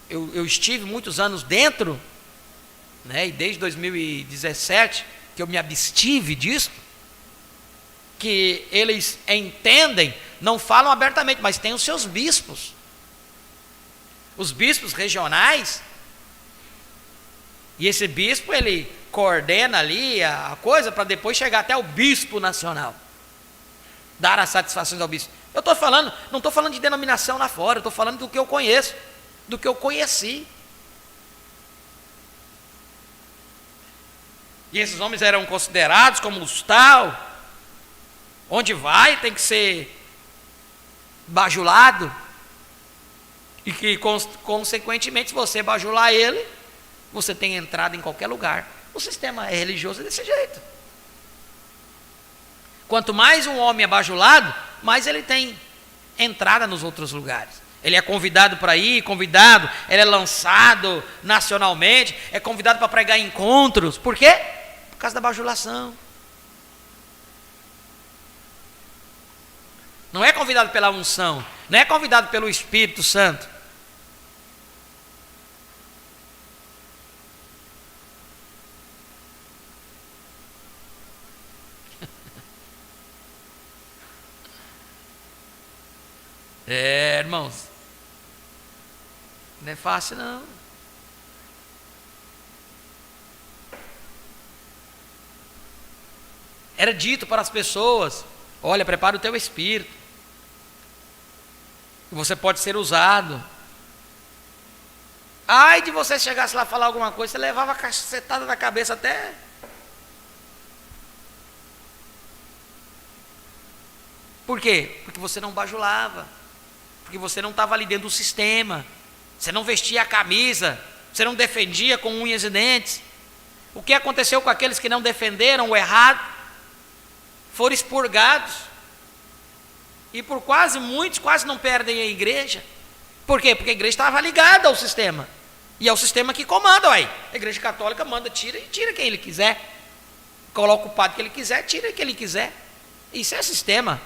Eu estive muitos anos dentro, né, e desde 2017 que eu me abstive disso, que eles entendem, não falam abertamente, mas tem os seus bispos. Os bispos regionais, e esse bispo ele coordena ali a coisa para depois chegar até o bispo nacional, dar as satisfações ao bispo. Eu estou falando, não estou falando de denominação lá fora, eu estou falando do que eu conheço, do que eu conheci. E esses homens eram considerados como os tal, onde vai tem que ser bajulado, e que consequentemente, se você bajular ele, você tem entrada em qualquer lugar. O sistema religioso é desse jeito. Quanto mais um homem é bajulado, mais ele tem entrada nos outros lugares. Ele é convidado para ir, ele é lançado nacionalmente, é convidado para pregar em encontros. Por quê? Por causa da bajulação. Não é convidado pela unção, não é convidado pelo Espírito Santo. Irmãos, não é fácil não. Era dito para as pessoas: olha, prepara o teu espírito, você pode ser usado. Ai de você chegasse lá falar alguma coisa, você levava a cacetada na cabeça até. Por quê? Porque você não bajulava, porque você não estava ali dentro do sistema, você não vestia a camisa, você não defendia com unhas e dentes. O que aconteceu com aqueles que não defenderam o errado? Foram expurgados, e por muitos quase não perdem a igreja. Por quê? Porque a igreja estava ligada ao sistema, e é o sistema que comanda. A igreja católica manda, tira quem ele quiser, coloca o padre que ele quiser, tira quem ele quiser. Isso é sistema.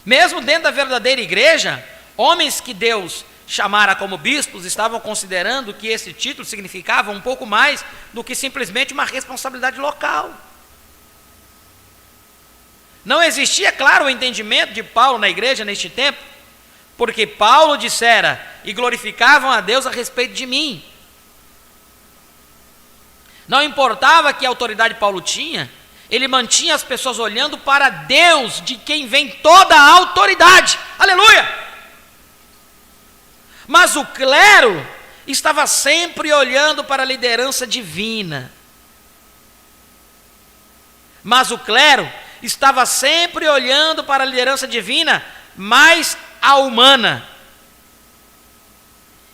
Mesmo dentro da verdadeira igreja, homens que Deus chamara como bispos estavam considerando que esse título significava um pouco mais do que simplesmente uma responsabilidade local. Não existia, claro, o entendimento de Paulo na igreja neste tempo, porque Paulo dissera: e glorificavam a Deus a respeito de mim. Não importava que autoridade Paulo tinha, ele mantinha as pessoas olhando para Deus, de quem vem toda a autoridade. Aleluia! Mas o clero estava sempre olhando para a liderança divina. Mas mais a humana.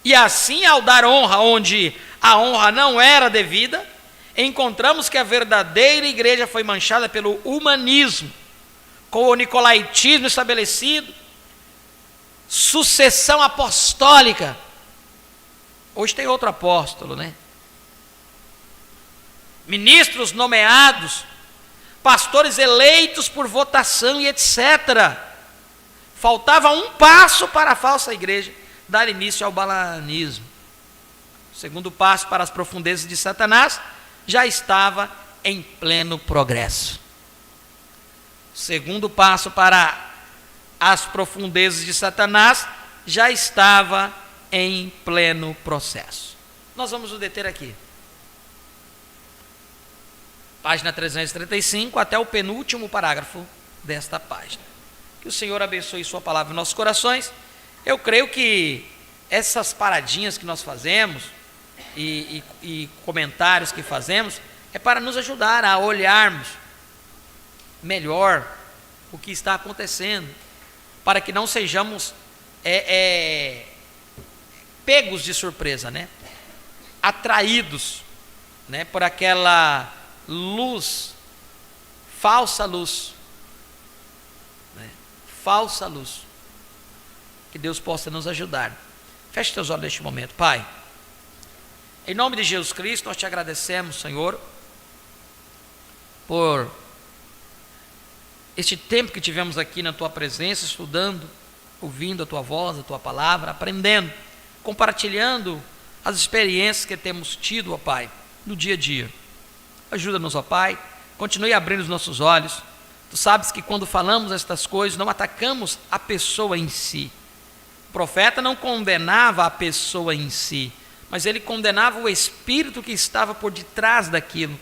E assim, ao dar honra onde a honra não era devida, encontramos que a verdadeira igreja foi manchada pelo humanismo, com o nicolaítismo estabelecido, sucessão apostólica. Hoje tem outro apóstolo, né? Ministros nomeados, pastores eleitos por votação e etc. Faltava um passo para a falsa igreja dar início ao balanismo. O segundo passo para as profundezas de Satanás já estava em pleno progresso. O segundo passo para as profundezas de Satanás já estava em pleno processo. Nós vamos nos deter aqui. Página 335 até o penúltimo parágrafo desta página. Que o Senhor abençoe sua palavra em nossos corações. Eu creio que essas paradinhas que nós fazemos e comentários que fazemos é para nos ajudar a olharmos melhor o que está acontecendo, para que não sejamos pegos de surpresa, né? Atraídos, né? Por aquela luz, falsa luz, né? Falsa luz. Que Deus possa nos ajudar. Feche teus olhos neste momento, Pai. Em nome de Jesus Cristo, nós te agradecemos, Senhor, por este tempo que tivemos aqui na tua presença, estudando, ouvindo a tua voz, a tua palavra, aprendendo, compartilhando as experiências que temos tido, ó Pai, no dia a dia. Ajuda-nos, ó Pai, continue abrindo os nossos olhos. Tu sabes que quando falamos estas coisas, não atacamos a pessoa em si. O profeta não condenava a pessoa em si, mas ele condenava o espírito que estava por detrás daquilo.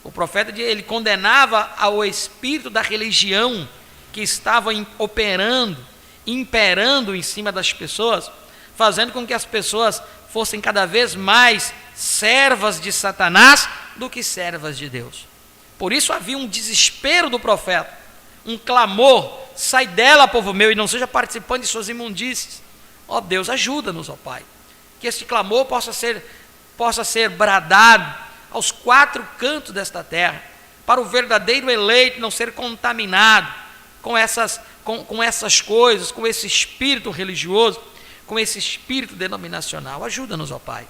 O profeta, ele condenava ao espírito da religião que estava operando, imperando em cima das pessoas, fazendo com que as pessoas fossem cada vez mais servas de Satanás do que servas de Deus. Por isso havia um desespero do profeta, um clamor: sai dela, povo meu, e não seja participante de suas imundícies. Ó Deus, ajuda-nos, ó Pai, que este clamor possa ser bradado aos quatro cantos desta terra, para o verdadeiro eleito não ser contaminado com essas coisas, com esse espírito religioso, com esse espírito denominacional. Ajuda-nos, ó Pai.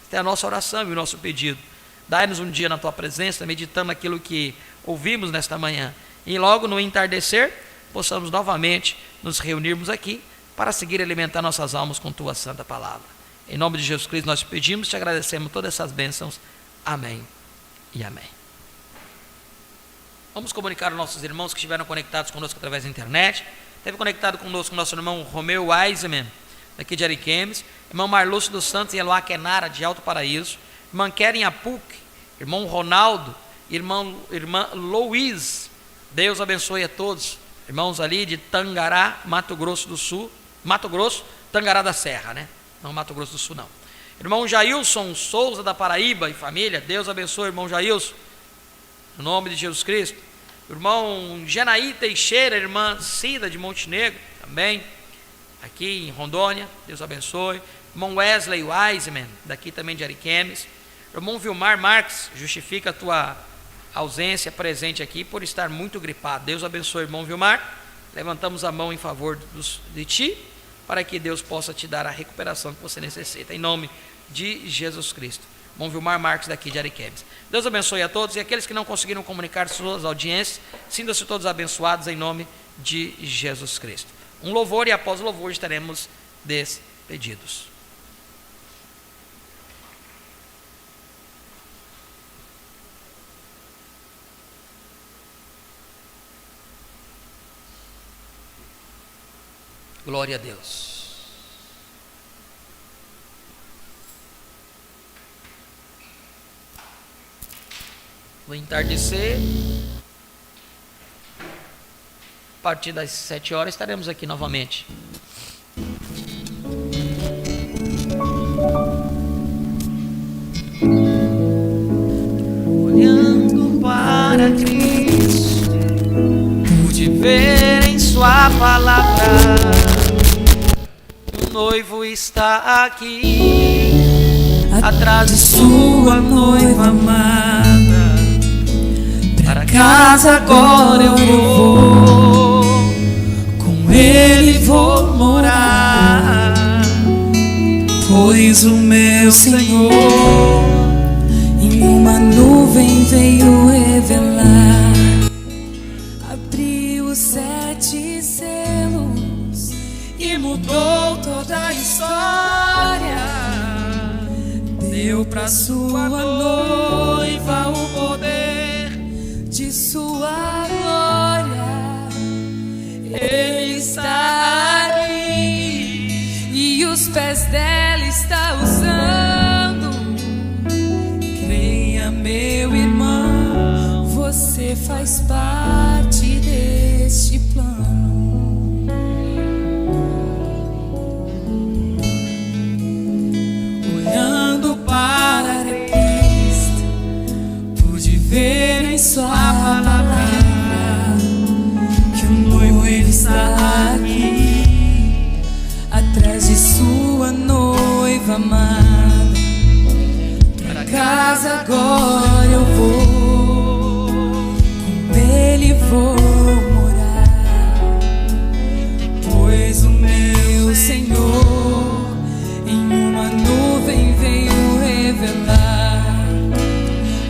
Esta é a nossa oração e o nosso pedido. Dai-nos um dia na tua presença, meditando aquilo que ouvimos nesta manhã, e logo no entardecer possamos novamente nos reunirmos aqui para seguir alimentar nossas almas com tua santa palavra. Em nome de Jesus Cristo nós pedimos, te agradecemos todas essas bênçãos. Amém e amém. Vamos comunicar aos nossos irmãos que estiveram conectados conosco através da internet. Esteve conectado conosco o nosso irmão Romeu Wiseman, daqui de Ariquemes, irmão Marlúcio dos Santos em Eloaquenara, de Alto Paraíso, irmã Keren Apuc, irmão Ronaldo, irmã Louise. Deus abençoe a todos, irmãos ali de Tangará, Mato Grosso do Sul, Mato Grosso, Tangará da Serra, né? Não Mato Grosso do Sul, não. Irmão Jailson Souza da Paraíba e família, Deus abençoe, irmão Jailson, no nome de Jesus Cristo. Irmão Genaí Teixeira, irmã Cida de Montenegro, também, aqui em Rondônia, Deus abençoe. Irmão Wesley Wiseman, daqui também de Ariquemes. Irmão Vilmar Marques, justifica a tua ausência presente aqui por estar muito gripado. Deus abençoe, irmão Vilmar. Levantamos a mão em favor de ti, para que Deus possa te dar a recuperação que você necessita, em nome de Jesus Cristo. Irmão Vilmar Marques, daqui de Ariquemes. Deus abençoe a todos, e aqueles que não conseguiram comunicar suas audiências, sintam-se todos abençoados em nome de Jesus Cristo. Um louvor, e após o louvor estaremos despedidos. Glória a Deus. No entardecer, a partir das 7 horas, estaremos aqui novamente. Olhando para Cristo, pude ver em sua palavra, o noivo está aqui, atrás de sua noiva amada. Para casa agora eu vou, com ele vou morar, pois o meu Senhor em uma nuvem veio revelar, abriu os 7 selos e mudou toda a história, deu para sua noiva o poder de sua glória. Ele está aqui e os pés dela está usando. Creia, meu irmão, você faz parte deste plano. Olhando para Cristo, pude ver em sua palavra que o noivo está aqui, atrás de sua noiva. amada, pra casa agora eu vou, com Ele vou morar, pois o meu Senhor em uma nuvem veio revelar,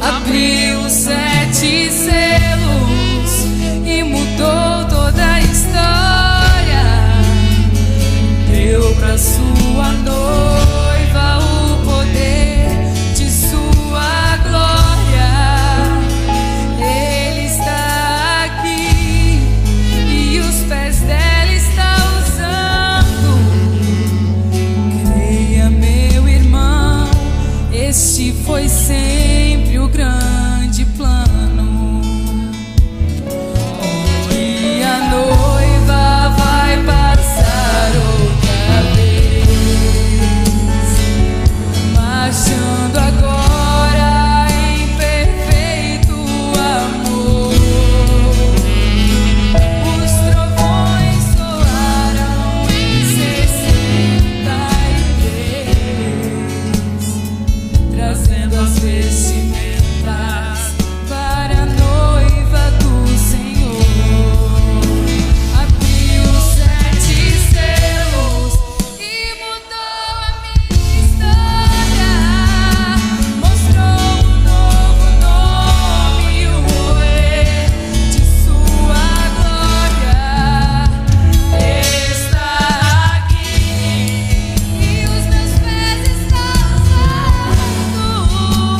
abriu os 7 selos e mudou toda a história, deu pra sua noiva o poder de sua glória. Ele está aqui e os pés dela está usando. Creia, meu irmão, este foi sempre o grande plano. E a noiva vai passar outra vez, marchando agora em perfeito amor. Os trovões soaram em 63, trazendo as vestimentas para a noiva do Senhor. Abriu os 7 selos e mudou a minha história, mostrou um novo nome e o mover de sua glória. Está aqui e os meus pés estão usando.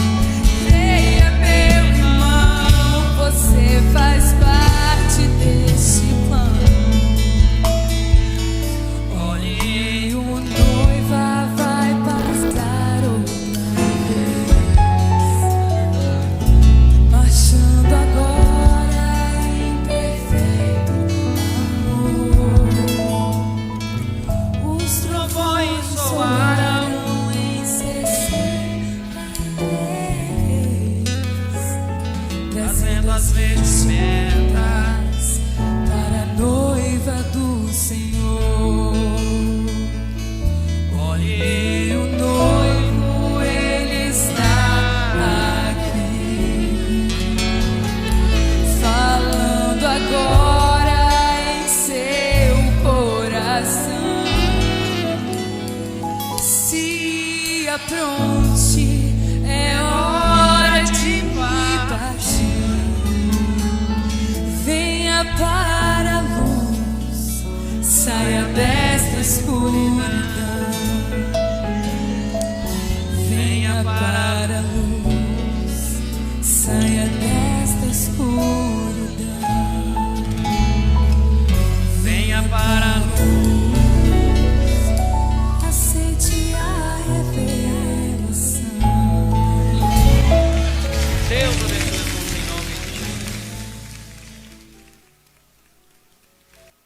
Creia, meu irmão, você faz parte desse plano. Olhe, o noiva vai passar outra vez, marchando agora em perfeito amor. Os trovões soaram em 63, trazendo as vestimentas para a noiva do Senhor. Olhe, o noivo, ele está aqui, falando agora em seu coração. Se apronte, é hora de partir. Venha para a luz, saia desta escuridão. Venha para a luz, saia desta